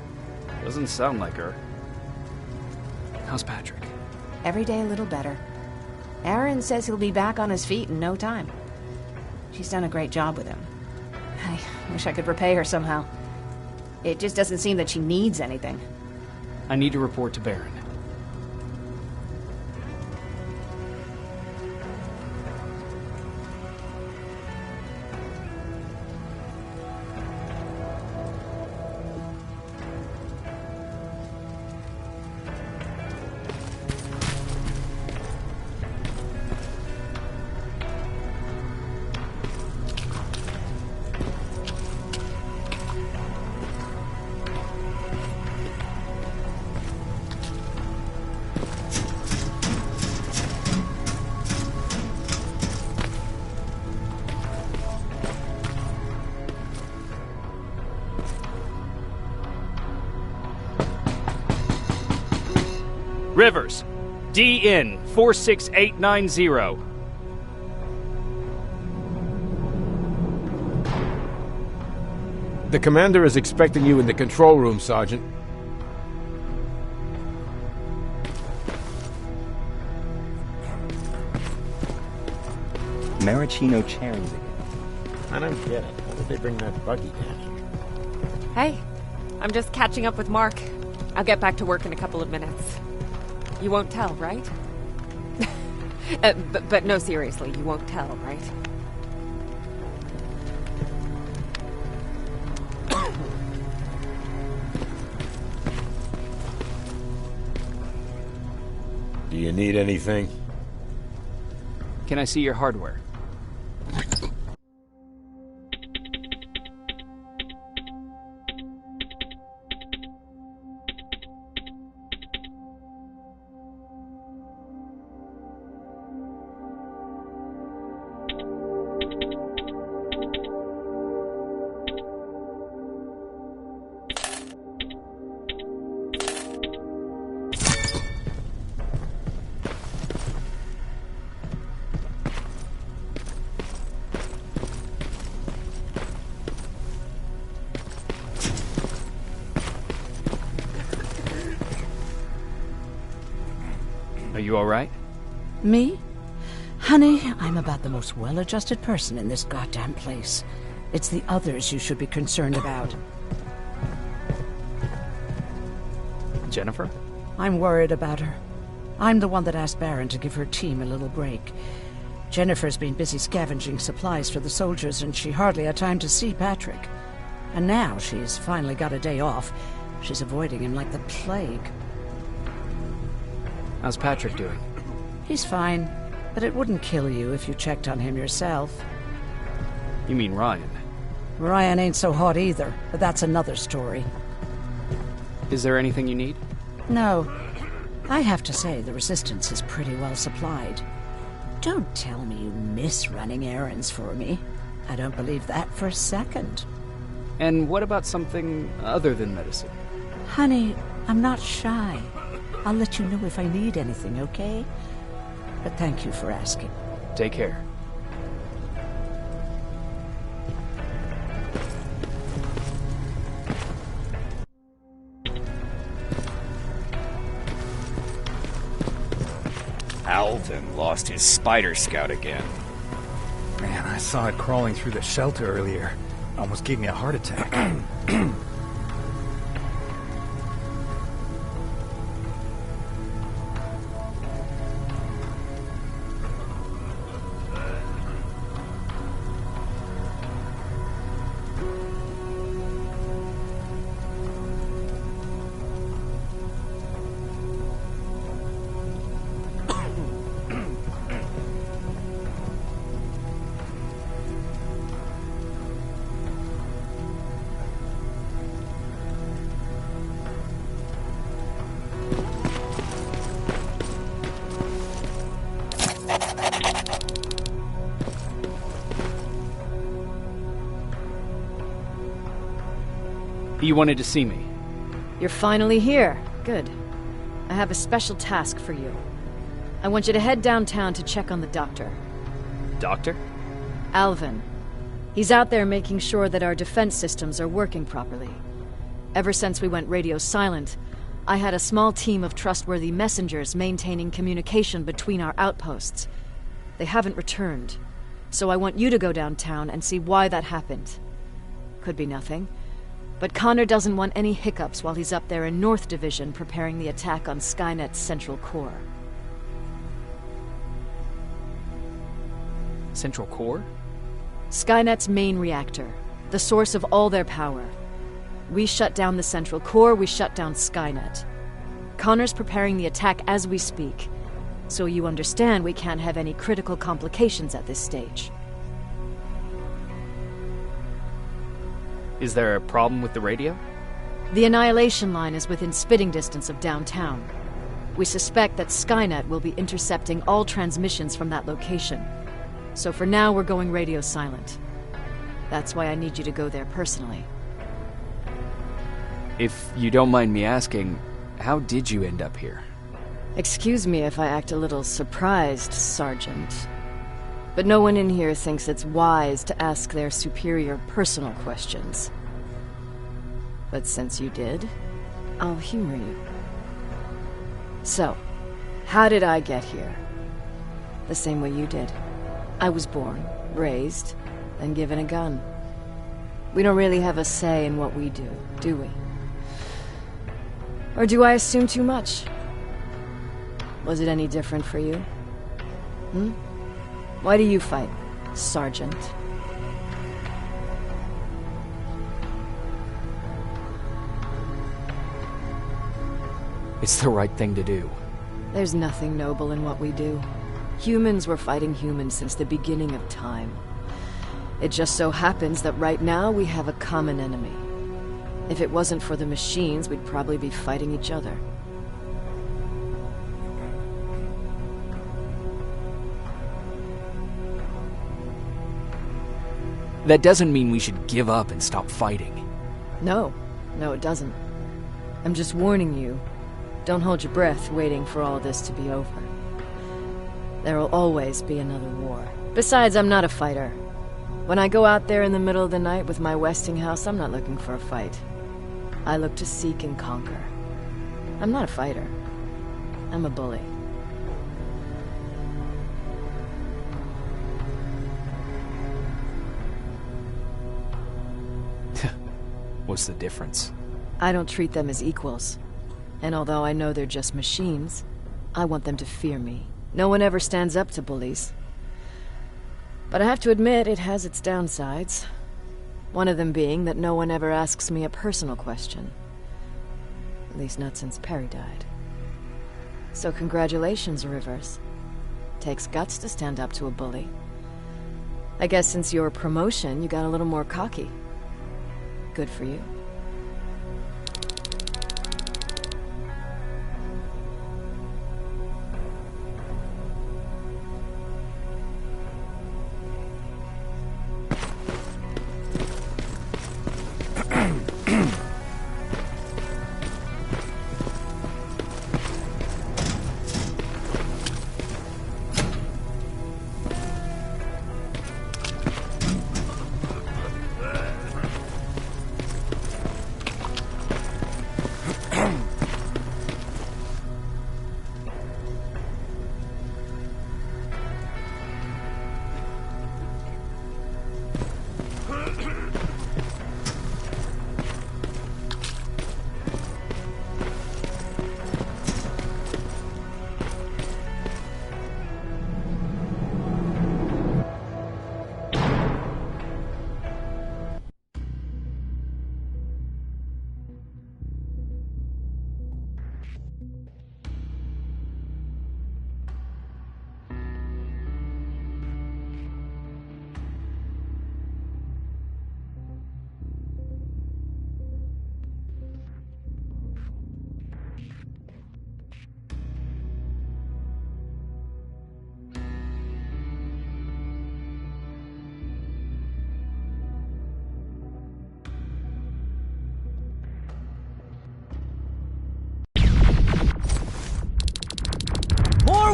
Doesn't sound like her. How's Patrick? Every day a little better. Aaron says he'll be back on his feet in no time. She's done a great job with him. I wish I could repay her somehow. It just doesn't seem that she needs anything. I need to report to Baron. Rivers, DN 46890. The commander is expecting you in the control room, Sergeant. Maraschino cherries again. I don't get it. How did they bring that buggy down? Hey, I'm just catching up with Mark. I'll get back to work in a couple of minutes. You won't tell, right? But no, seriously, you won't tell, right? Do you need anything? Can I see your hardware? Are you alright? Me? Honey, I'm about the most well-adjusted person in this goddamn place. It's the others you should be concerned about. Jennifer? I'm worried about her. I'm the one that asked Baron to give her team a little break. Jennifer's been busy scavenging supplies for the soldiers, and she hardly had time to see Patrick. And now she's finally got a day off. She's avoiding him like the plague. How's Patrick doing? He's fine, but it wouldn't kill you if you checked on him yourself. You mean Ryan? Ryan ain't so hot either, but that's another story. Is there anything you need? No. I have to say the Resistance is pretty well supplied. Don't tell me you miss running errands for me. I don't believe that for a second. And what about something other than medicine? Honey, I'm not shy. I'll let you know if I need anything, okay? But thank you for asking. Take care. Alvin lost his spider scout again. Man, I saw it crawling through the shelter earlier. Almost gave me a heart attack. You wanted to see me? You're finally here. Good. I have a special task for you. I want you to head downtown to check on the doctor. Doctor? Alvin. He's out there making sure that our defense systems are working properly. Ever since we went radio silent, I had a small team of trustworthy messengers maintaining communication between our outposts. They haven't returned, so I want you to go downtown and see why that happened. Could be nothing. But Connor doesn't want any hiccups while he's up there in North Division preparing the attack on Skynet's central core. Central core? Skynet's main reactor, the source of all their power. We shut down the central core, we shut down Skynet. Connor's preparing the attack as we speak, so you understand we can't have any critical complications at this stage. Is there a problem with the radio? The Annihilation Line is within spitting distance of downtown. We suspect that Skynet will be intercepting all transmissions from that location. So for now, we're going radio silent. That's why I need you to go there personally. If you don't mind me asking, how did you end up here? Excuse me if I act a little surprised, Sergeant. But no one in here thinks it's wise to ask their superior personal questions. But since you did, I'll humor you. So, how did I get here? The same way you did. I was born, raised, and given a gun. We don't really have a say in what we do we? Or do I assume too much? Was it any different for you? Why do you fight, Sergeant? It's the right thing to do. There's nothing noble in what we do. Humans were fighting humans since the beginning of time. It just so happens that right now we have a common enemy. If it wasn't for the machines, we'd probably be fighting each other. That doesn't mean we should give up and stop fighting. No, it doesn't. I'm just warning you. Don't hold your breath waiting for all this to be over. There will always be another war. Besides, I'm not a fighter. When I go out there in the middle of the night with my Westinghouse, I'm not looking for a fight. I look to seek and conquer. I'm not a fighter. I'm a bully. What's the difference? I don't treat them as equals. And although I know they're just machines, I want them to fear me. No one ever stands up to bullies. But I have to admit, it has its downsides. One of them being that no one ever asks me a personal question. At least not since Perry died. So congratulations, Rivers. Takes guts to stand up to a bully. I guess since your promotion, you got a little more cocky. Good for you.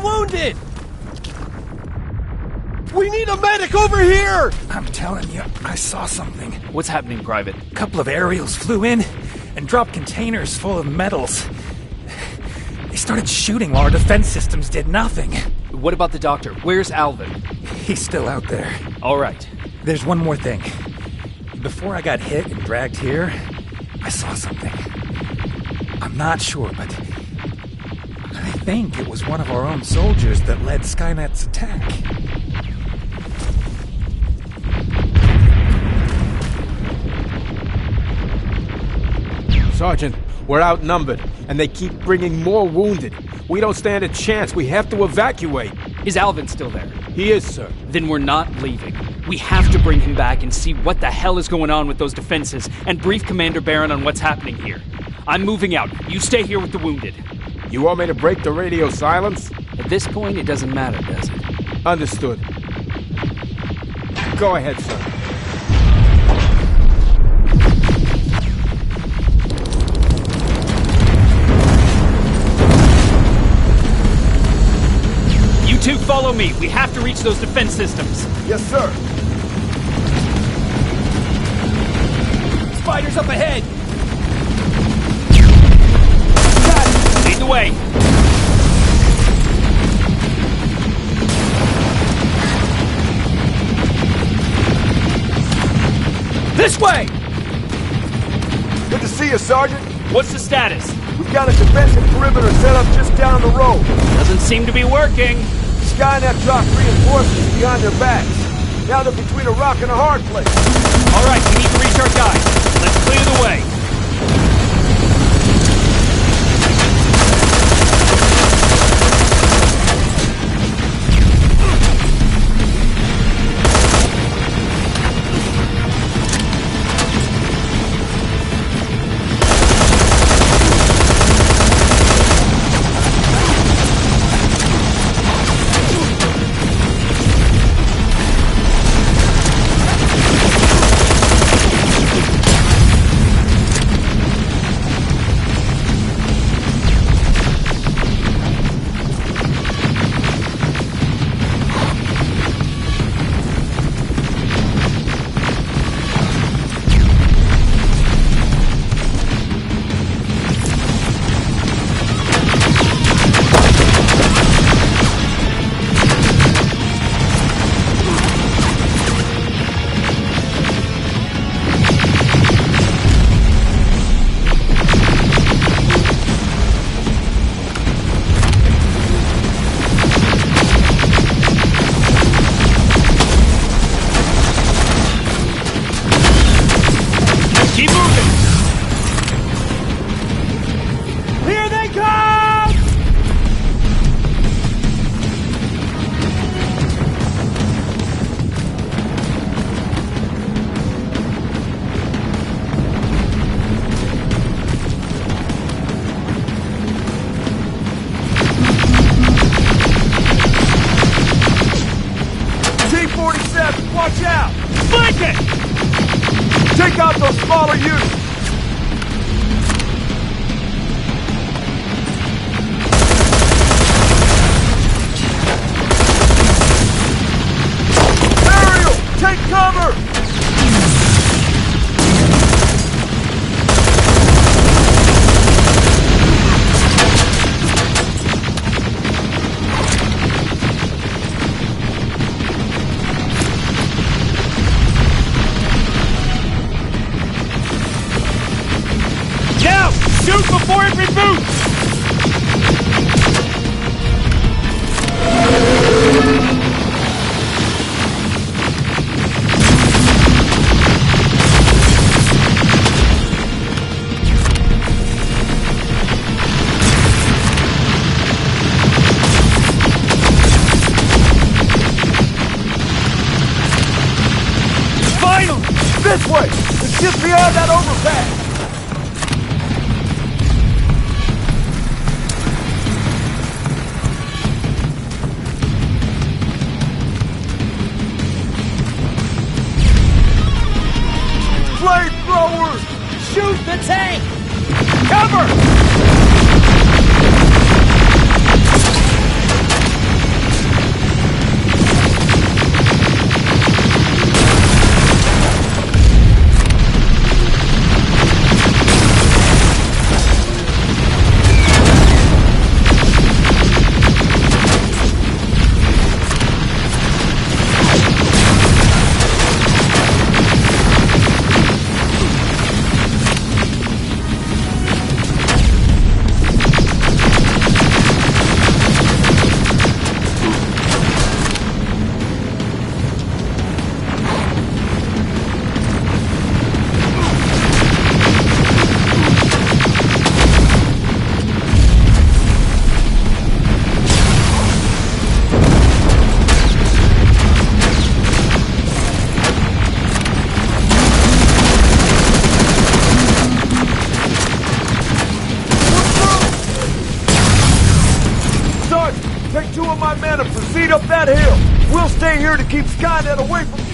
Wounded! We need a medic over here! I'm telling you, I saw something. What's happening, Private? A couple of aerials flew in and dropped containers full of metals. They started shooting while our defense systems did nothing. What about the doctor? Where's Alvin? He's still out there. All right. There's one more thing. Before I got hit and dragged here, I saw something. I'm not sure, but I think it was one of our own soldiers that led Skynet's attack. Sergeant, we're outnumbered, and they keep bringing more wounded. We don't stand a chance. We have to evacuate. Is Alvin still there? He is, sir. Then we're not leaving. We have to bring him back and see what the hell is going on with those defenses, and brief Commander Barron on what's happening here. I'm moving out. You stay here with the wounded. You want me to break the radio silence? At this point, it doesn't matter, does it? Understood. Go ahead, sir. You two follow me. We have to reach those defense systems. Yes, sir. Spiders up ahead! Lead the way! This way! Good to see you, Sergeant. What's the status? We've got a defensive perimeter set up just down the road. Doesn't seem to be working. Skynet dropped reinforcements behind their backs. Now they're between a rock and a hard place. All right, we need to reach our guys. Let's clear the way. Watch out! Flank it! Take out those smaller units! Ariel! Take cover! Shoot before it reboots! Finally! This way! It's just beyond that overpass! Flamethrowers! Shoot the tank! Cover! Take 2 of my men and proceed up that hill. We'll stay here to keep Skynet away from you.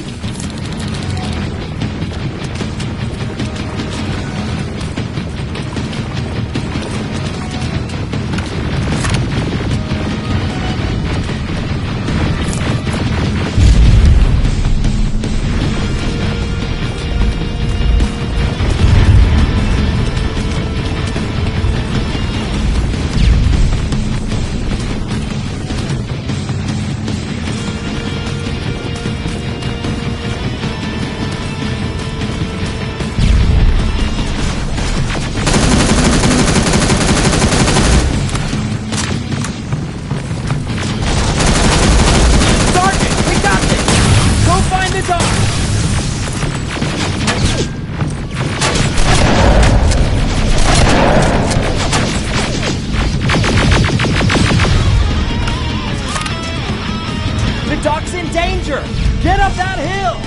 Doc's in danger! Get up that hill!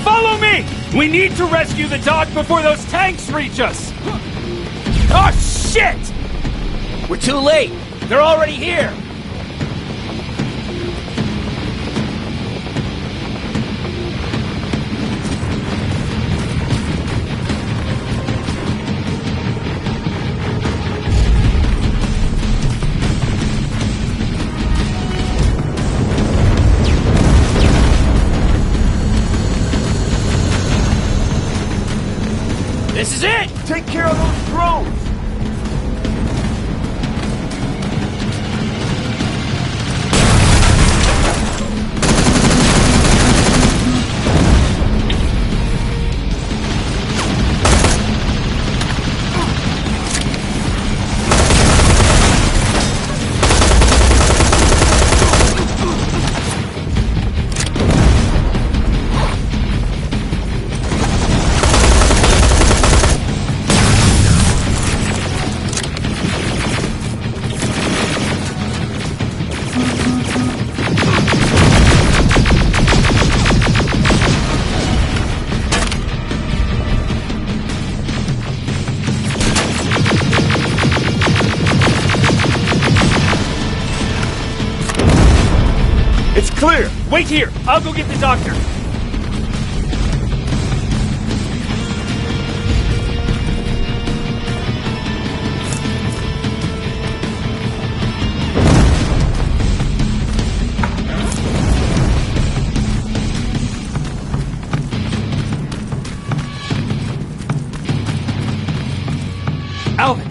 Follow me! We need to rescue the dock before those tanks reach us! Oh, shit! We're too late! They're already here! This is it! Take care of those drones! clear! Wait here! I'll go get the doctor! Alvin!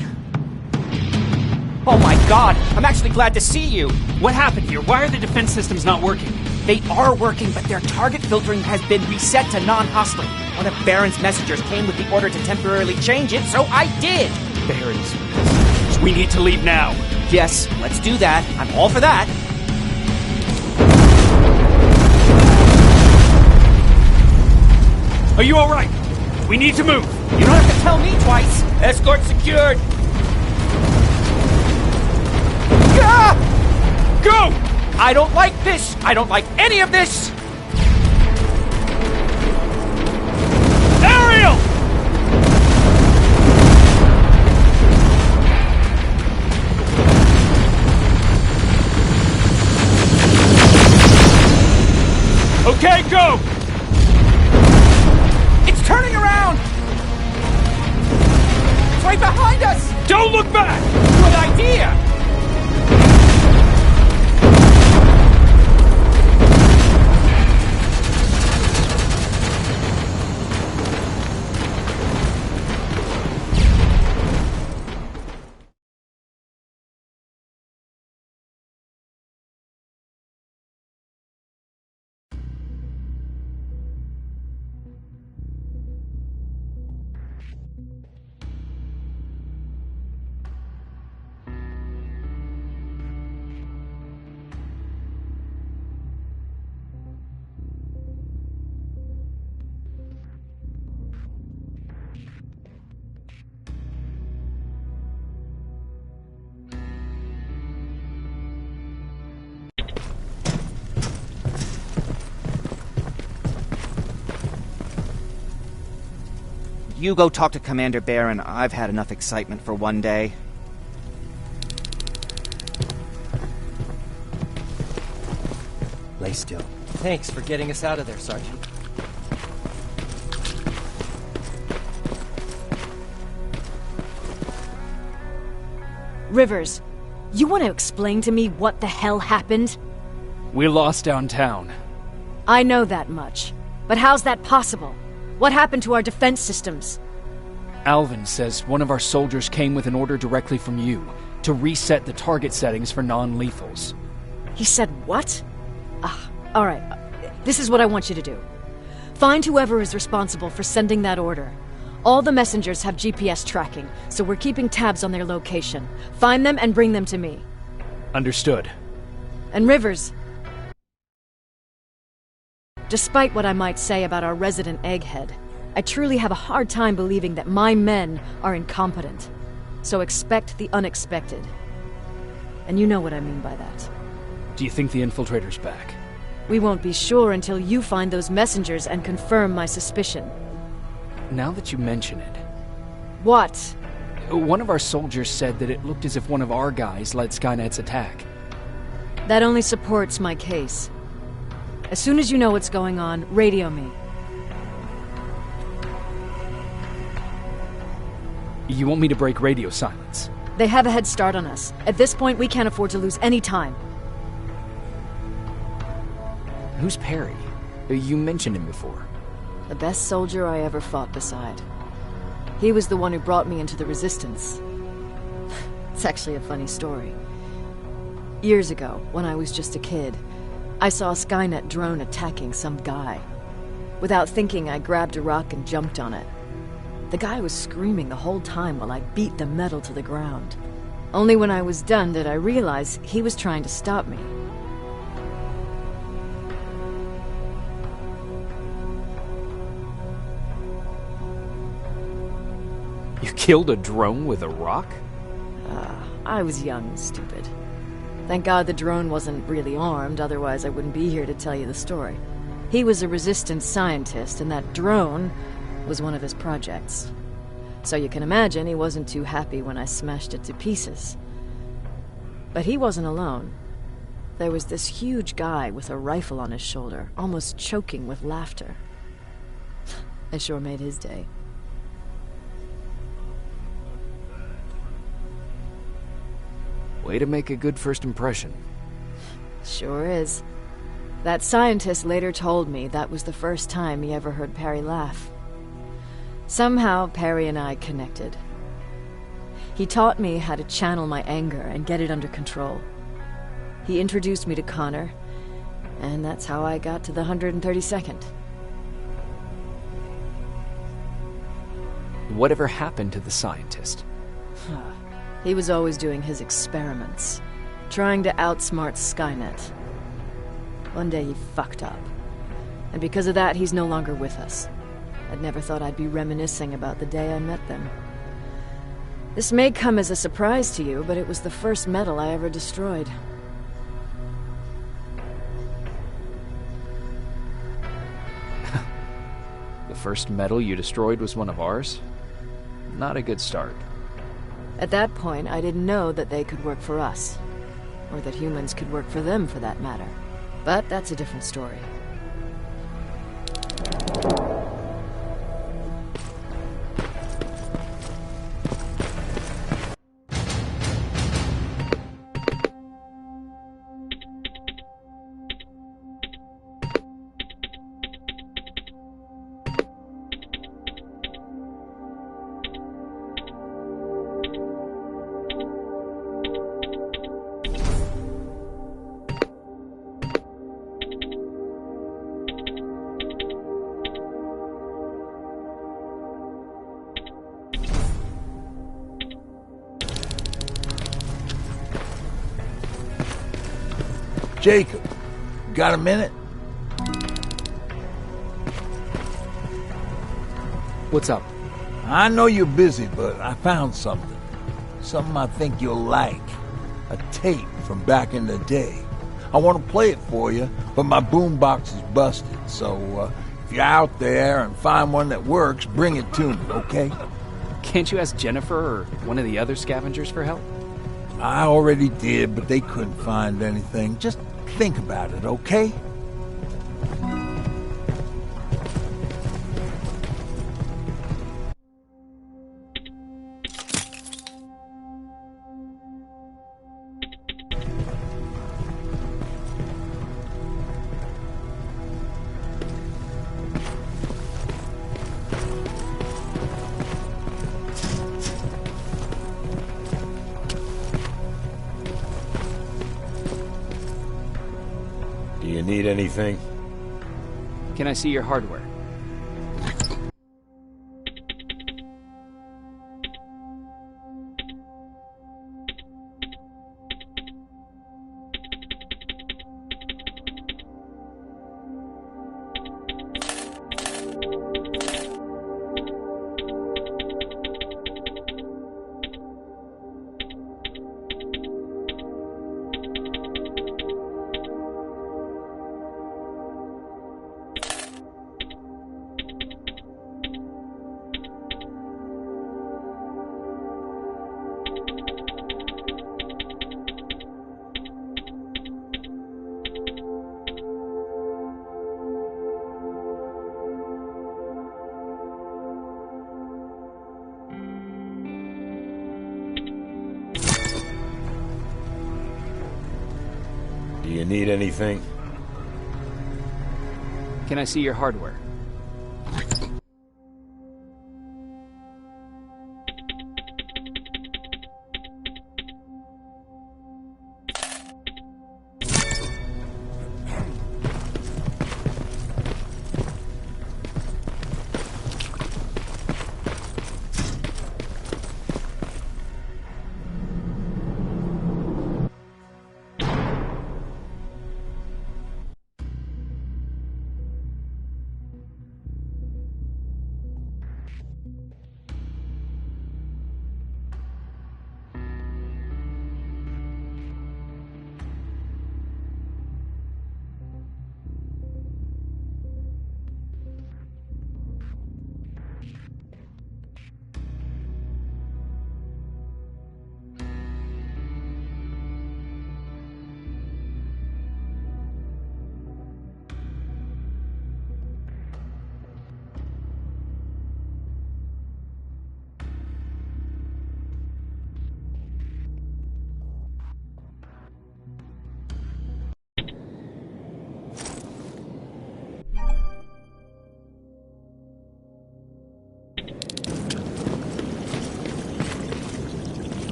Oh my god! I'm actually glad to see you! What happened here? Why are the defense systems not working? They are working, but their target filtering has been reset to non-hostile. One of Baron's messengers came with the order to temporarily change it, so I did! Baron's messengers. We need to leave now. Yes, let's do that. I'm all for that. Are you alright? We need to move. You don't have to tell me twice. Escort secured. Ah! Go! I don't like this. I don't like any of this. Ariel! Okay, go! It's turning around! It's right behind us! Don't look back! Good idea! You go talk to Commander Baron. I've had enough excitement for one day. Lay still. Thanks for getting us out of there, Sergeant. Rivers, you want to explain to me what the hell happened? We lost downtown. I know that much. But how's that possible? What happened to our defense systems? Alvin says one of our soldiers came with an order directly from you to reset the target settings for non-lethals. He said what? Alright. This is what I want you to do. Find whoever is responsible for sending that order. All the messengers have GPS tracking, so we're keeping tabs on their location. Find them and bring them to me. Understood. And Rivers, despite what I might say about our resident egghead, I truly have a hard time believing that my men are incompetent. So expect the unexpected. And you know what I mean by that. Do you think the infiltrator's back? We won't be sure until you find those messengers and confirm my suspicion. Now that you mention it... What? One of our soldiers said that it looked as if one of our guys led Skynet's attack. That only supports my case. As soon as you know what's going on, radio me. You want me to break radio silence? They have a head start on us. At this point, we can't afford to lose any time. Who's Perry? You mentioned him before. The best soldier I ever fought beside. He was the one who brought me into the Resistance. It's actually a funny story. Years ago, when I was just a kid, I saw a Skynet drone attacking some guy. Without thinking, I grabbed a rock and jumped on it. The guy was screaming the whole time while I beat the metal to the ground. Only when I was done did I realize he was trying to stop me. You killed a drone with a rock? I was young and stupid. Thank God the drone wasn't really armed, otherwise I wouldn't be here to tell you the story. He was a Resistance scientist, and that drone was one of his projects. So you can imagine he wasn't too happy when I smashed it to pieces. But he wasn't alone. there was this huge guy with a rifle on his shoulder, almost choking with laughter. I sure made his day. Way to make a good first impression. Sure is. That scientist later told me that was the first time he ever heard Perry laugh. Somehow, Perry and I connected. He taught me how to channel my anger and get it under control. He introduced me to Connor, and that's how I got to the 132nd. Whatever happened to the scientist? He was always doing his experiments, trying to outsmart Skynet. One day he fucked up, and because of that, he's no longer with us. I'd never thought I'd be reminiscing about the day I met them. This may come as a surprise to you, but it was the first metal I ever destroyed. The first metal you destroyed was one of ours? Not a good start. At that point, I didn't know that they could work for us. Or that humans could work for them, for that matter. But that's a different story. Jacob, got a minute? What's up? I know you're busy, but I found something. Something I think you'll like. A tape from back in the day. I want to play it for you, but my boombox is busted, so if you're out there and find one that works, bring it to me, okay? Can't you ask Jennifer or one of the other scavengers for help? I already did, but they couldn't find anything. Just think about it, okay? Do you need anything? Can I see your hardware? Do you need anything? Can I see your hardware?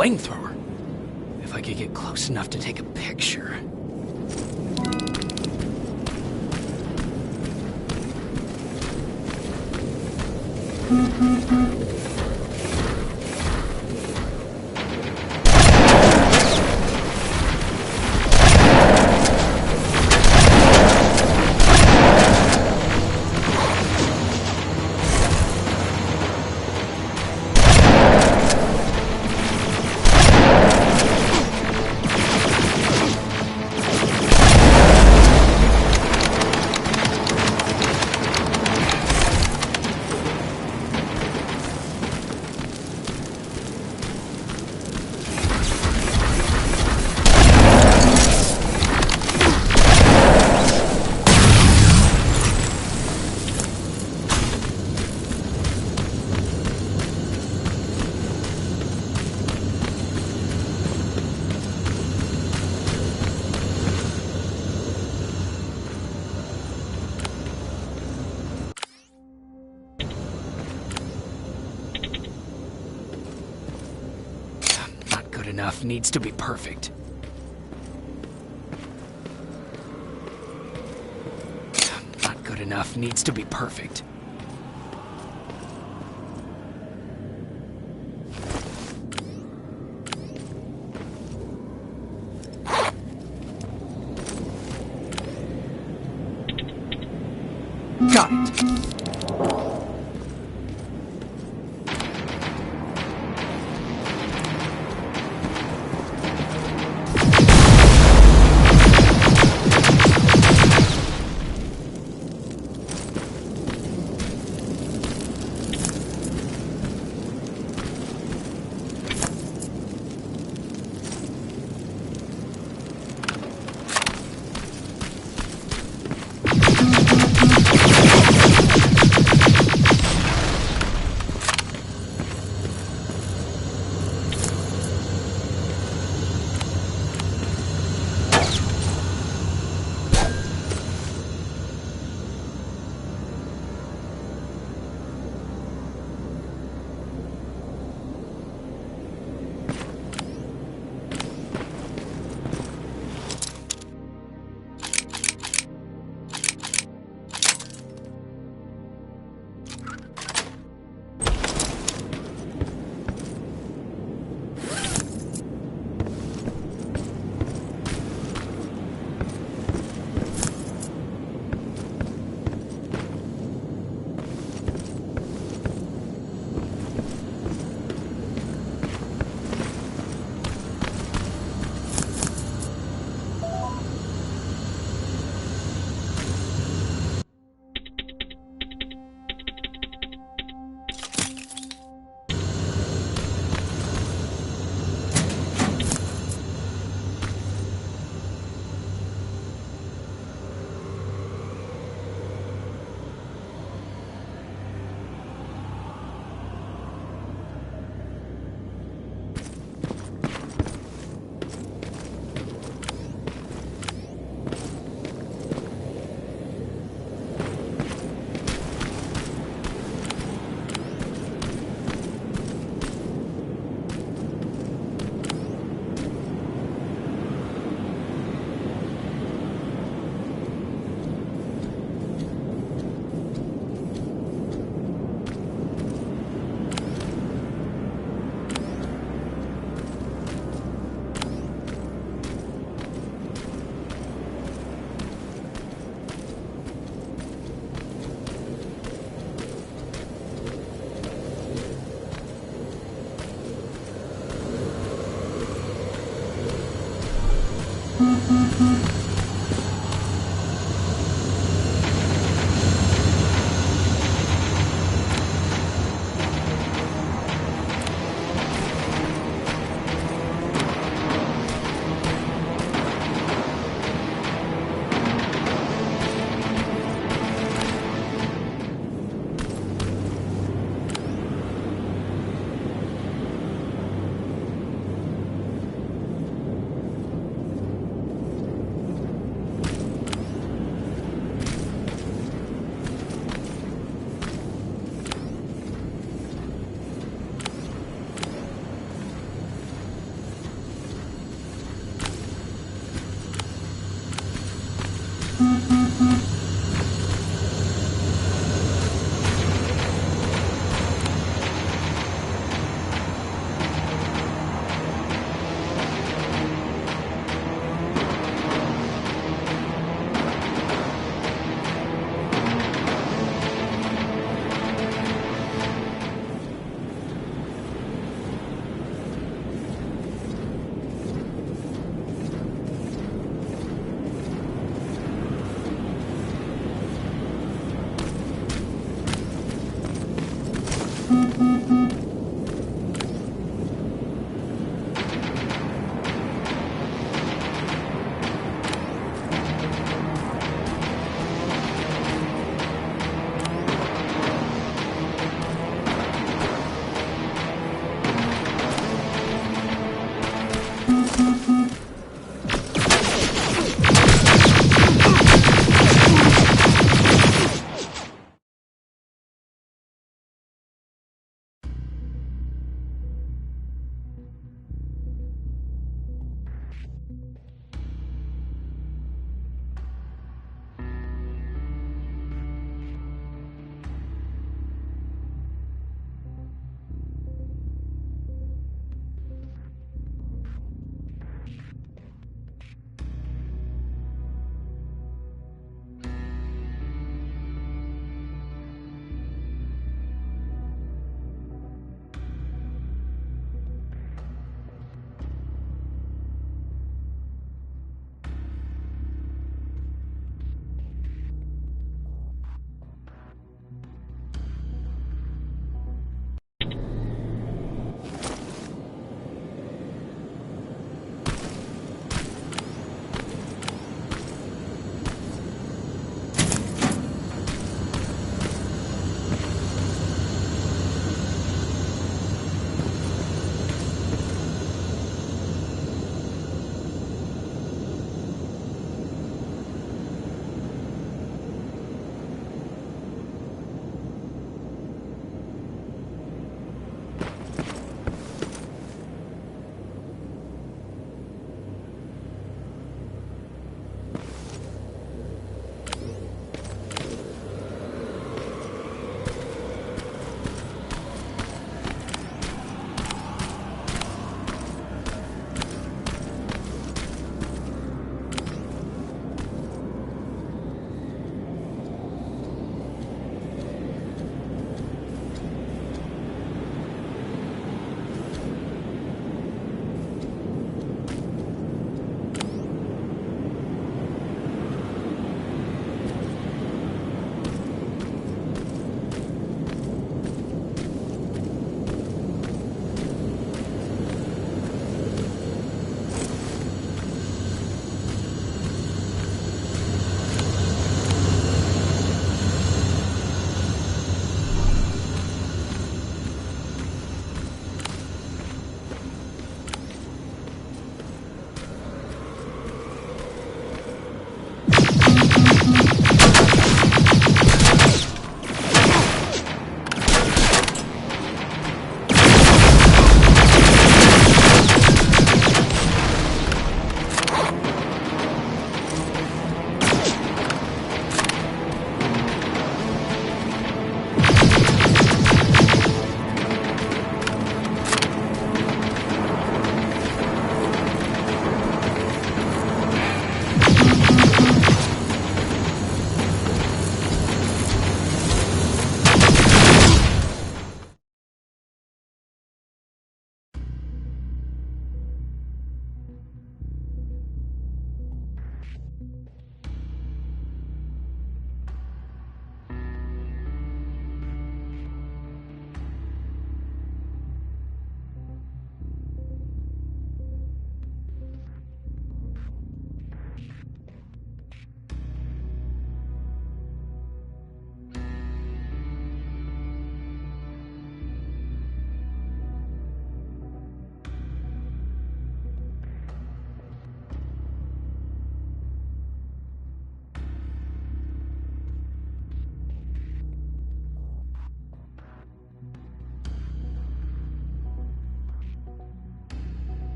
flamethrower. If I could get close enough to take a picture. Enough needs to be perfect. Not good enough needs to be perfect. Got it.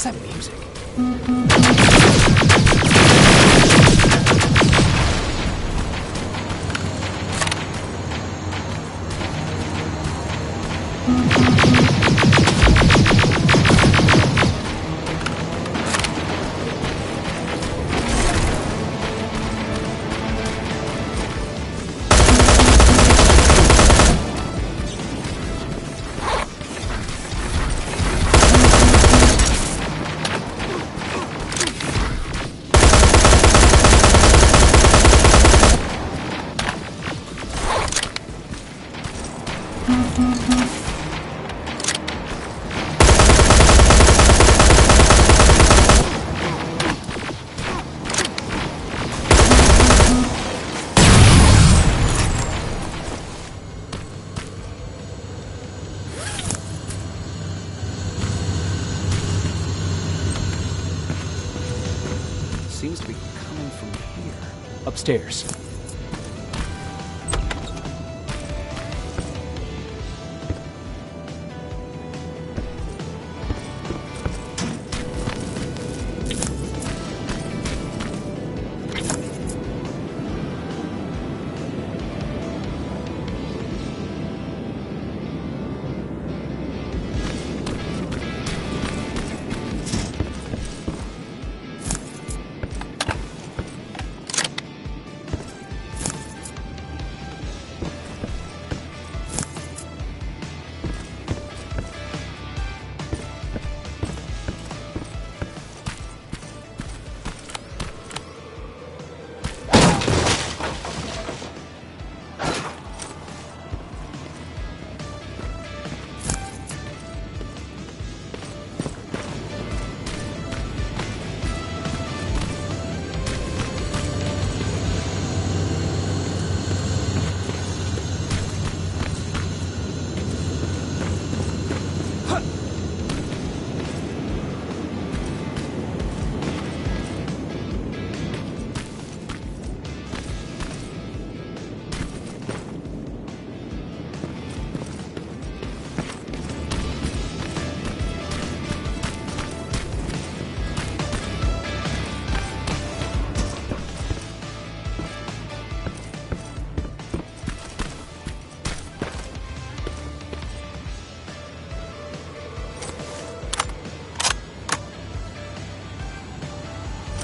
What's that music? Seems to be coming from here. Upstairs.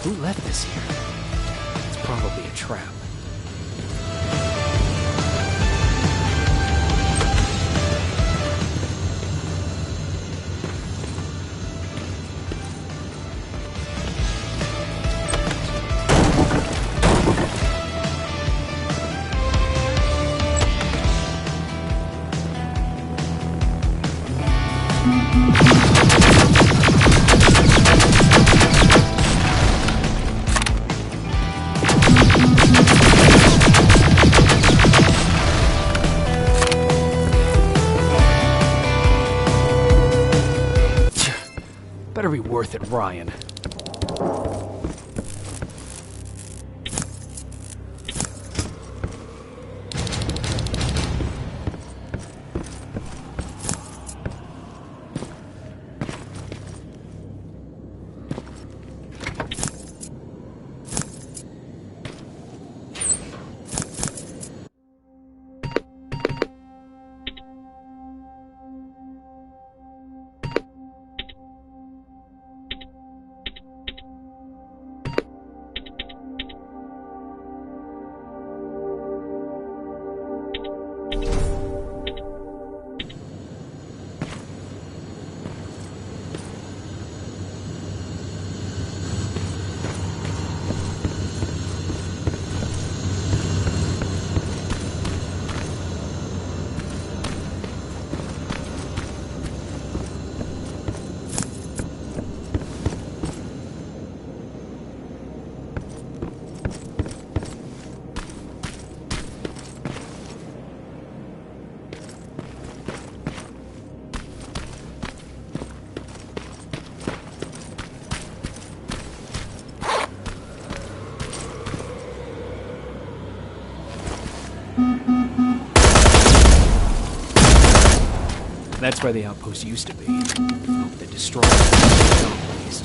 Who left this here? It's probably a trap. Better be worth it, Ryan. That's where the outpost used to be. Hope they destroyed it.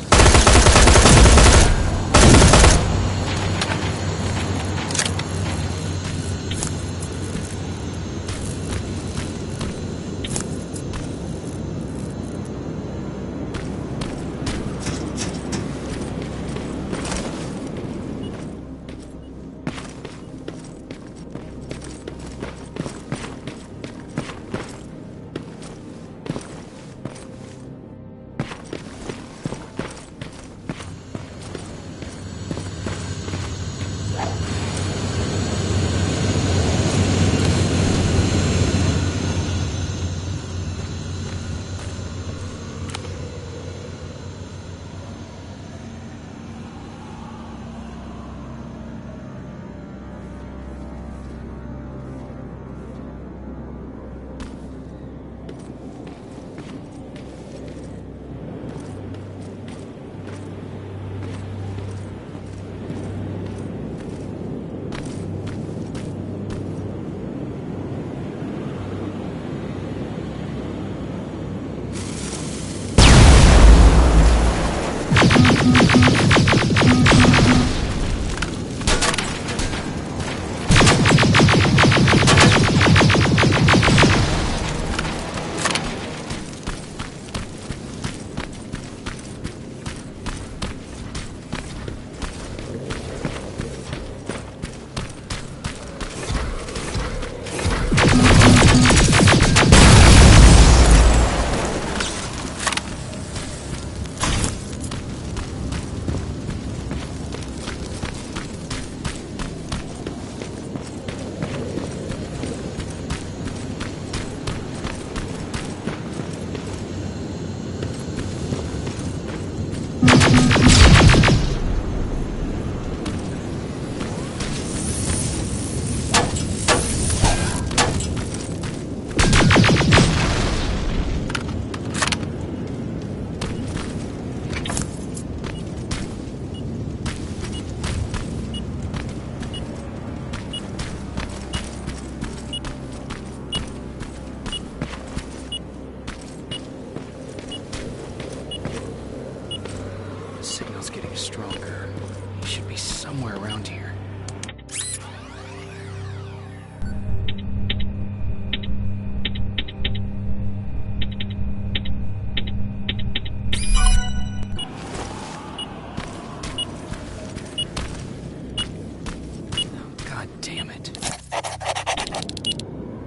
it.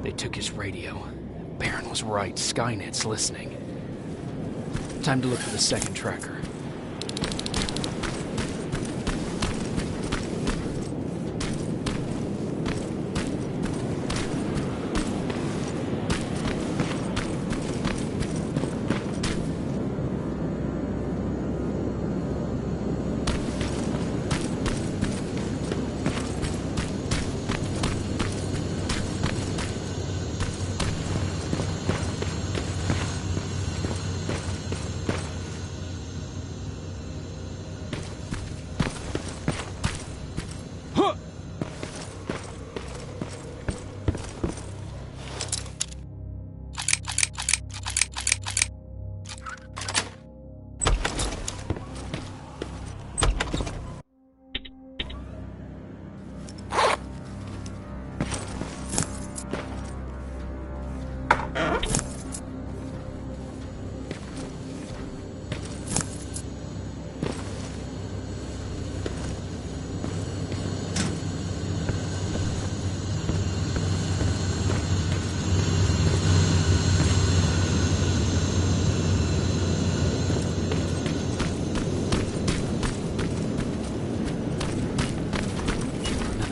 They took his radio. Baron was right. Skynet's listening. Time to look for the second tracker.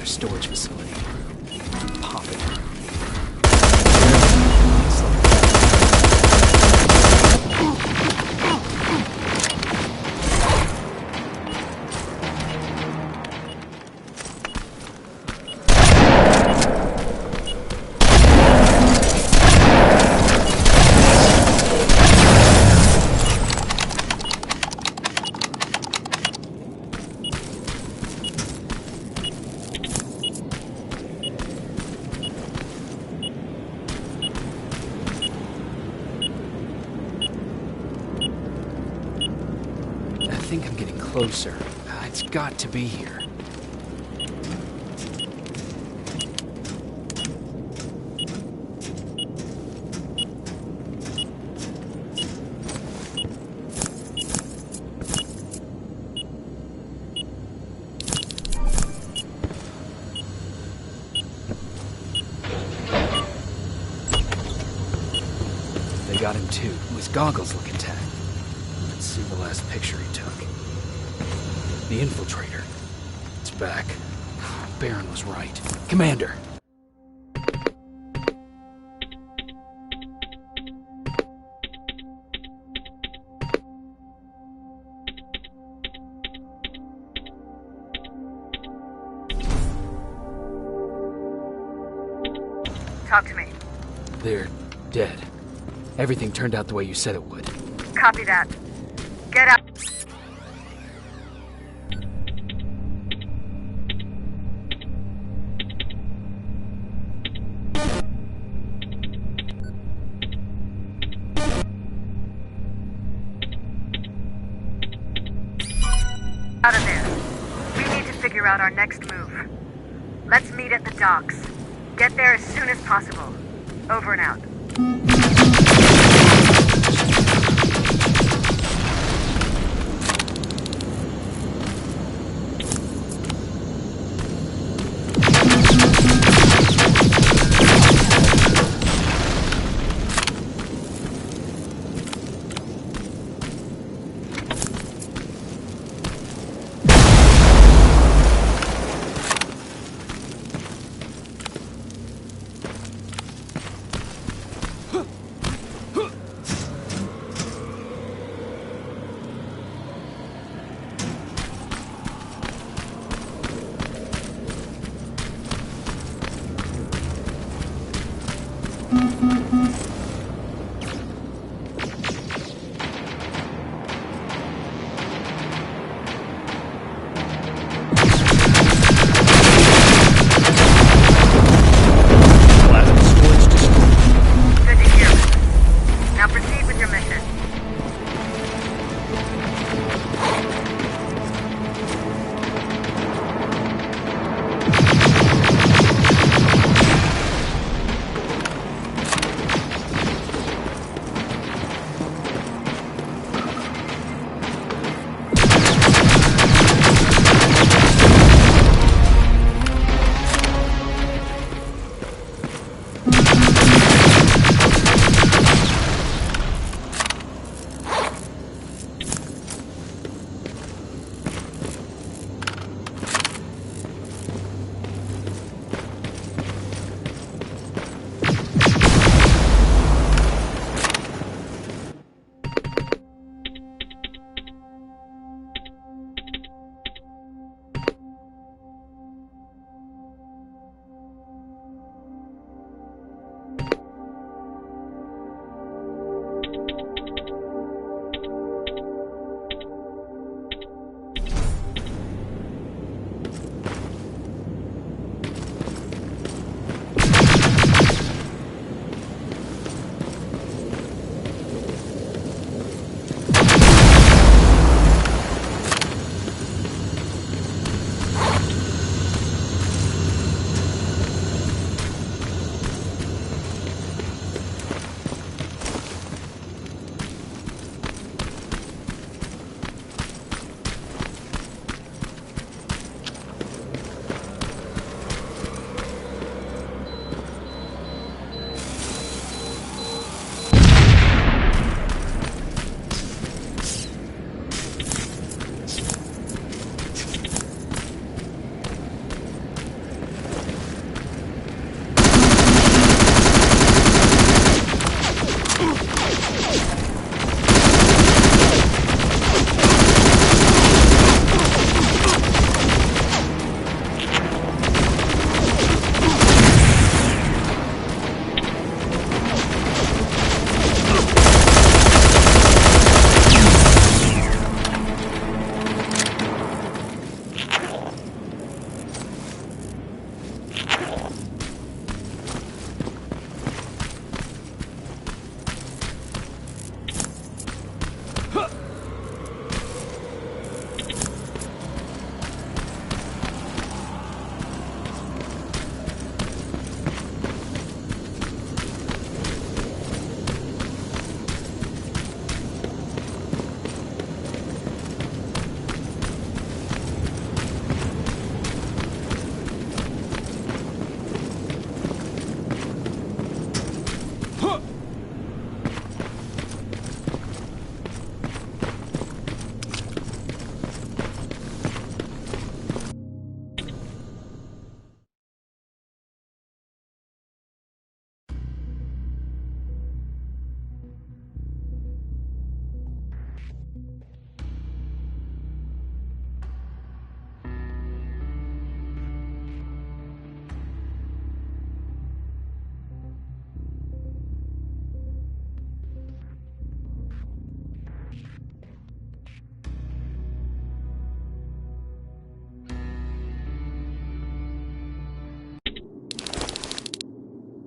Storage facility. Pop it. I think I'm getting closer. It's got to be here. They got him too. His goggles look intact. Let's see the last picture he took. The infiltrator. It's back. Baron was right. Commander! Talk to me. They're dead. Everything turned out the way you said it would. Copy that. Get out. Out of there. We need to figure out our next move. Let's meet at the docks. Get there as soon as possible. Over and out.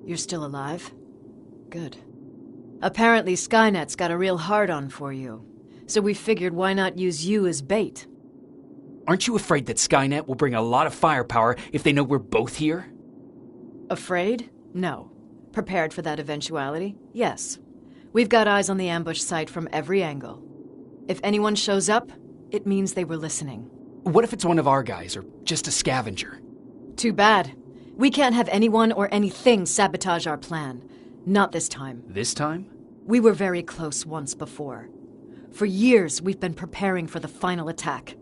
You're still alive? Good. Apparently Skynet's got a real hard-on for you, so we figured why not use you as bait. Aren't you afraid that Skynet will bring a lot of firepower if they know we're both here? Afraid? No. Prepared for that eventuality? Yes. We've got eyes on the ambush site from every angle. If anyone shows up, it means they were listening. What if it's one of our guys, or just a scavenger? Too bad. We can't have anyone or anything sabotage our plan. Not this time. This time? We were very close once before. For years, we've been preparing for the final attack.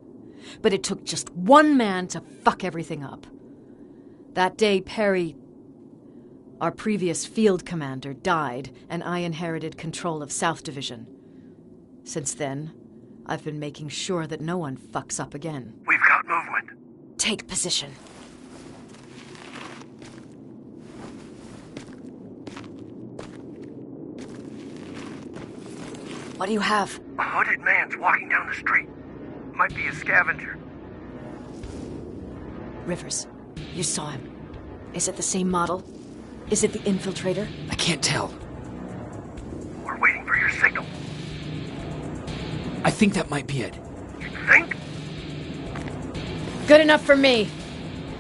But it took just one man to fuck everything up. That day, Perry, our previous field commander, died, and I inherited control of South Division. Since then, I've been making sure that no one fucks up again. We've got movement. Take position. What do you have? A hooded man's walking down the street. Might be a scavenger. Rivers, you saw him. Is it the same model? Is it the infiltrator? I can't tell. We're waiting for your signal. I think that might be it. You think? Good enough for me.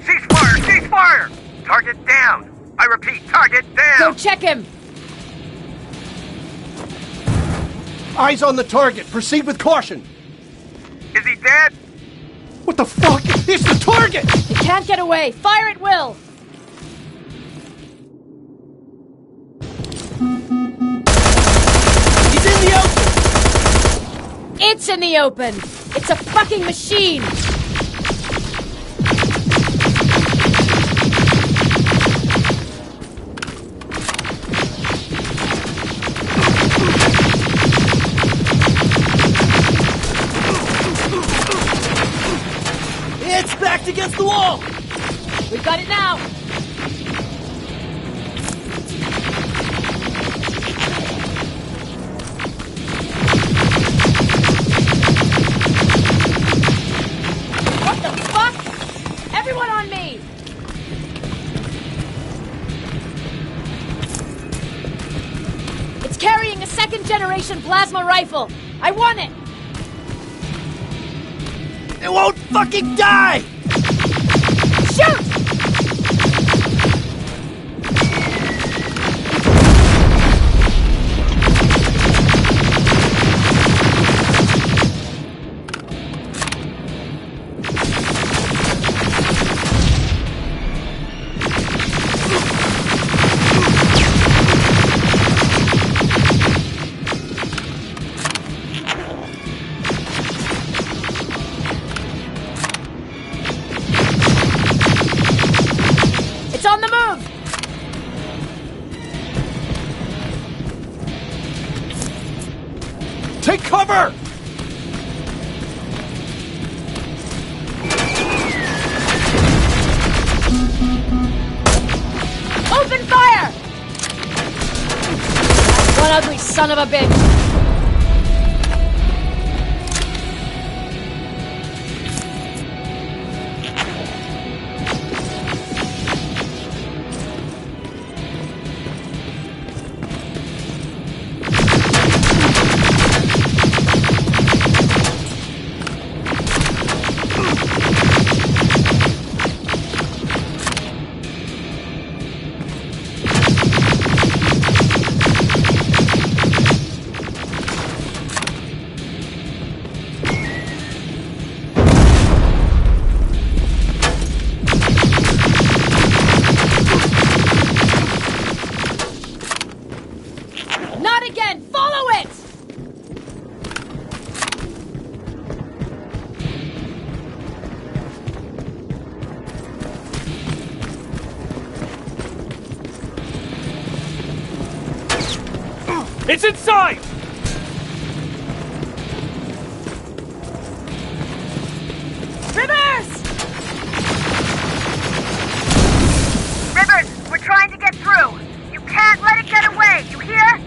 Cease fire! Cease fire! Target down! I repeat, target down! Go check him! Eyes on the target. Proceed with caution. Is he dead? What the fuck? It's the target! He can't get away. Fire at will! He's in the open! It's in the open! It's a fucking machine! It's backed against the wall! We've got it now! What the fuck? Everyone on me! It's carrying a second-generation plasma rifle! I want it! It won't fucking die! Shoot! It's on the move! Take cover! Open fire! One ugly son of a bitch! Not again! Follow it! It's inside! Rivers! Rivers, we're trying to get through. You can't let it get away, you hear?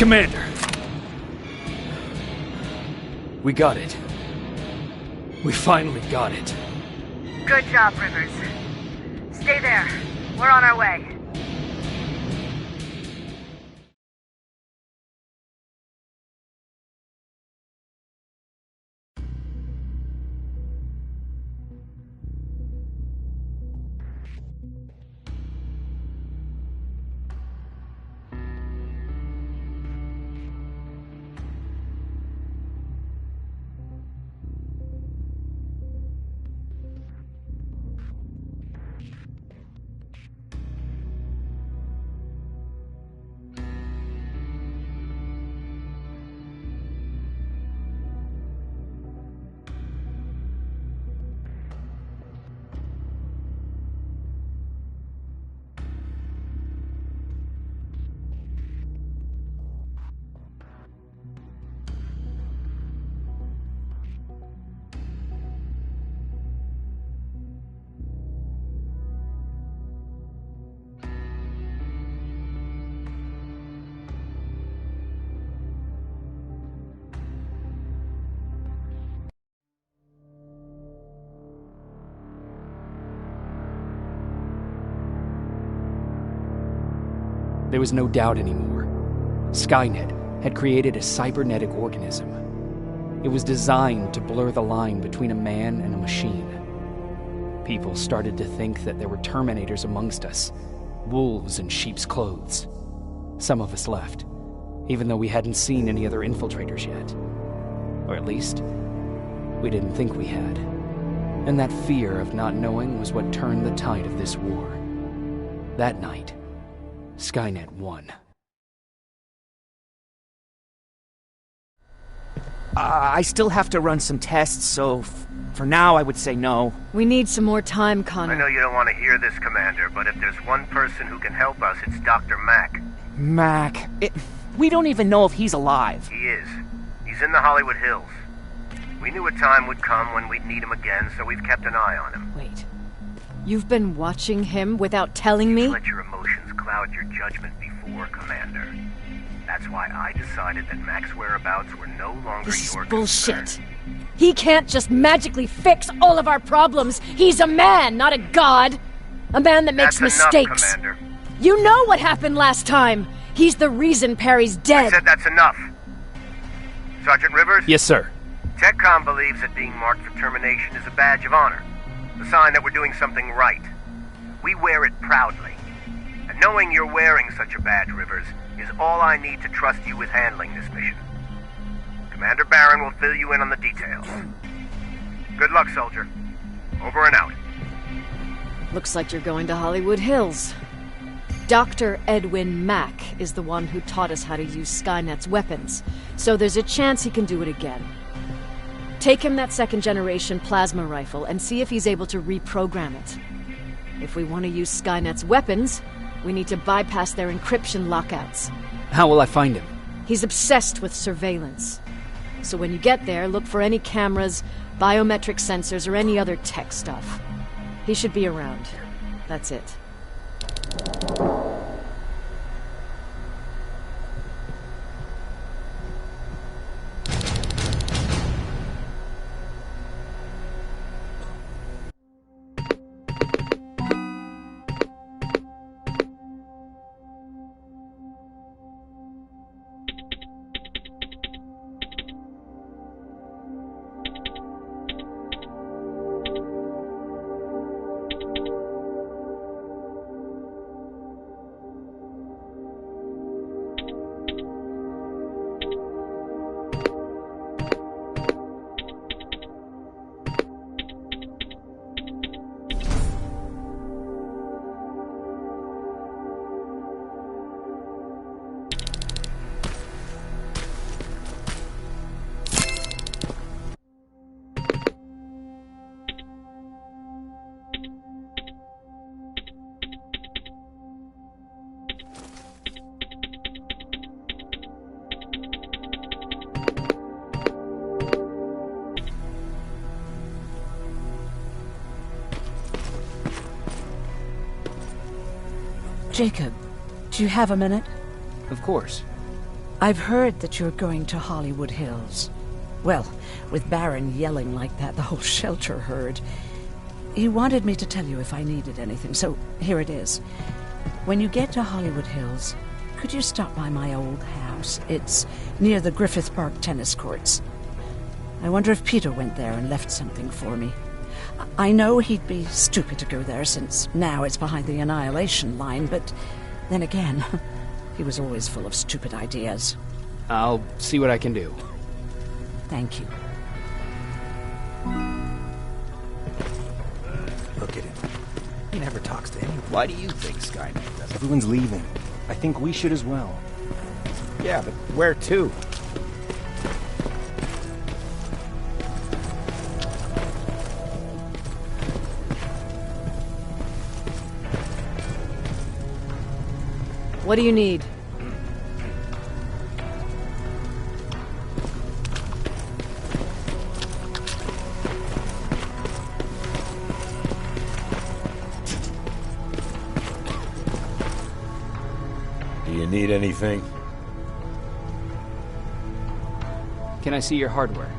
Commander! We got it. We finally got it. Good job, Rivers. Stay there. We're on our way. There was no doubt anymore. Skynet had created a cybernetic organism. It was designed to blur the line between a man and a machine. People started to think that there were Terminators amongst us, wolves in sheep's clothes. Some of us left, even though we hadn't seen any other infiltrators yet. Or at least, we didn't think we had. And that fear of not knowing was what turned the tide of this war. That night, Skynet won. I still have to run some tests, so for now I would say no. We need some more time, Connor. I know you don't want to hear this, Commander, but if there's one person who can help us, it's Dr. Mack. Mac. We don't even know if he's alive. He is. He's in the Hollywood Hills. We knew a time would come when we'd need him again, so we've kept an eye on him. Wait. You've been watching him without telling me? Let your emotions cloud your judgment before, Commander. That's why I decided that Mac's whereabouts were no longer This your is bullshit. concern. He can't just magically fix all of our problems. He's a man, not a god. A man that makes That's mistakes. Enough, Commander. You know what happened last time. He's the reason Perry's dead. I said that's enough. Sergeant Rivers? Yes, sir. TechCom believes that being marked for termination is a badge of honor. A sign that we're doing something right. We wear it proudly. And knowing you're wearing such a badge, Rivers, is all I need to trust you with handling this mission. Commander Barron will fill you in on the details. Good luck, soldier. Over and out. Looks like you're going to Hollywood Hills. Dr. Edwin Mack is the one who taught us how to use Skynet's weapons, so there's a chance he can do it again. Take him that second-generation plasma rifle and see if he's able to reprogram it. If we want to use Skynet's weapons, we need to bypass their encryption lockouts. How will I find him? He's obsessed with surveillance. So when you get there, look for any cameras, biometric sensors, or any other tech stuff. He should be around. That's it. Jacob, do you have a minute? Of course. I've heard that you're going to Hollywood Hills. Well, with Baron yelling like that, the whole shelter heard. He wanted me to tell you if I needed anything, so here it is. When you get to Hollywood Hills, could you stop by my old house? It's near the Griffith Park tennis courts. I wonder if Peter went there and left something for me. I know he'd be stupid to go there, since now it's behind the Annihilation line, but then again, he was always full of stupid ideas. I'll see what I can do. Thank you. Look at him. He never talks to anyone. Why do you think Skynet doesn't? Everyone's leaving. I think we should as well. Yeah, but where to? What do you need? Do you need anything? Can I see your hardware?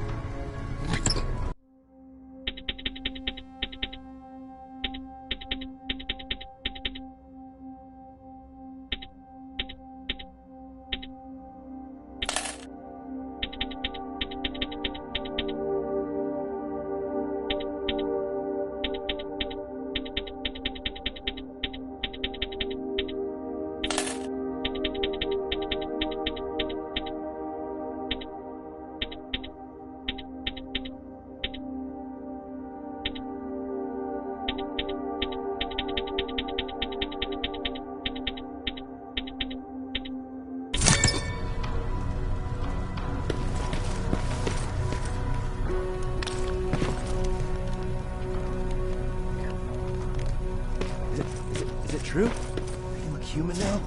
Is it true? They look human now?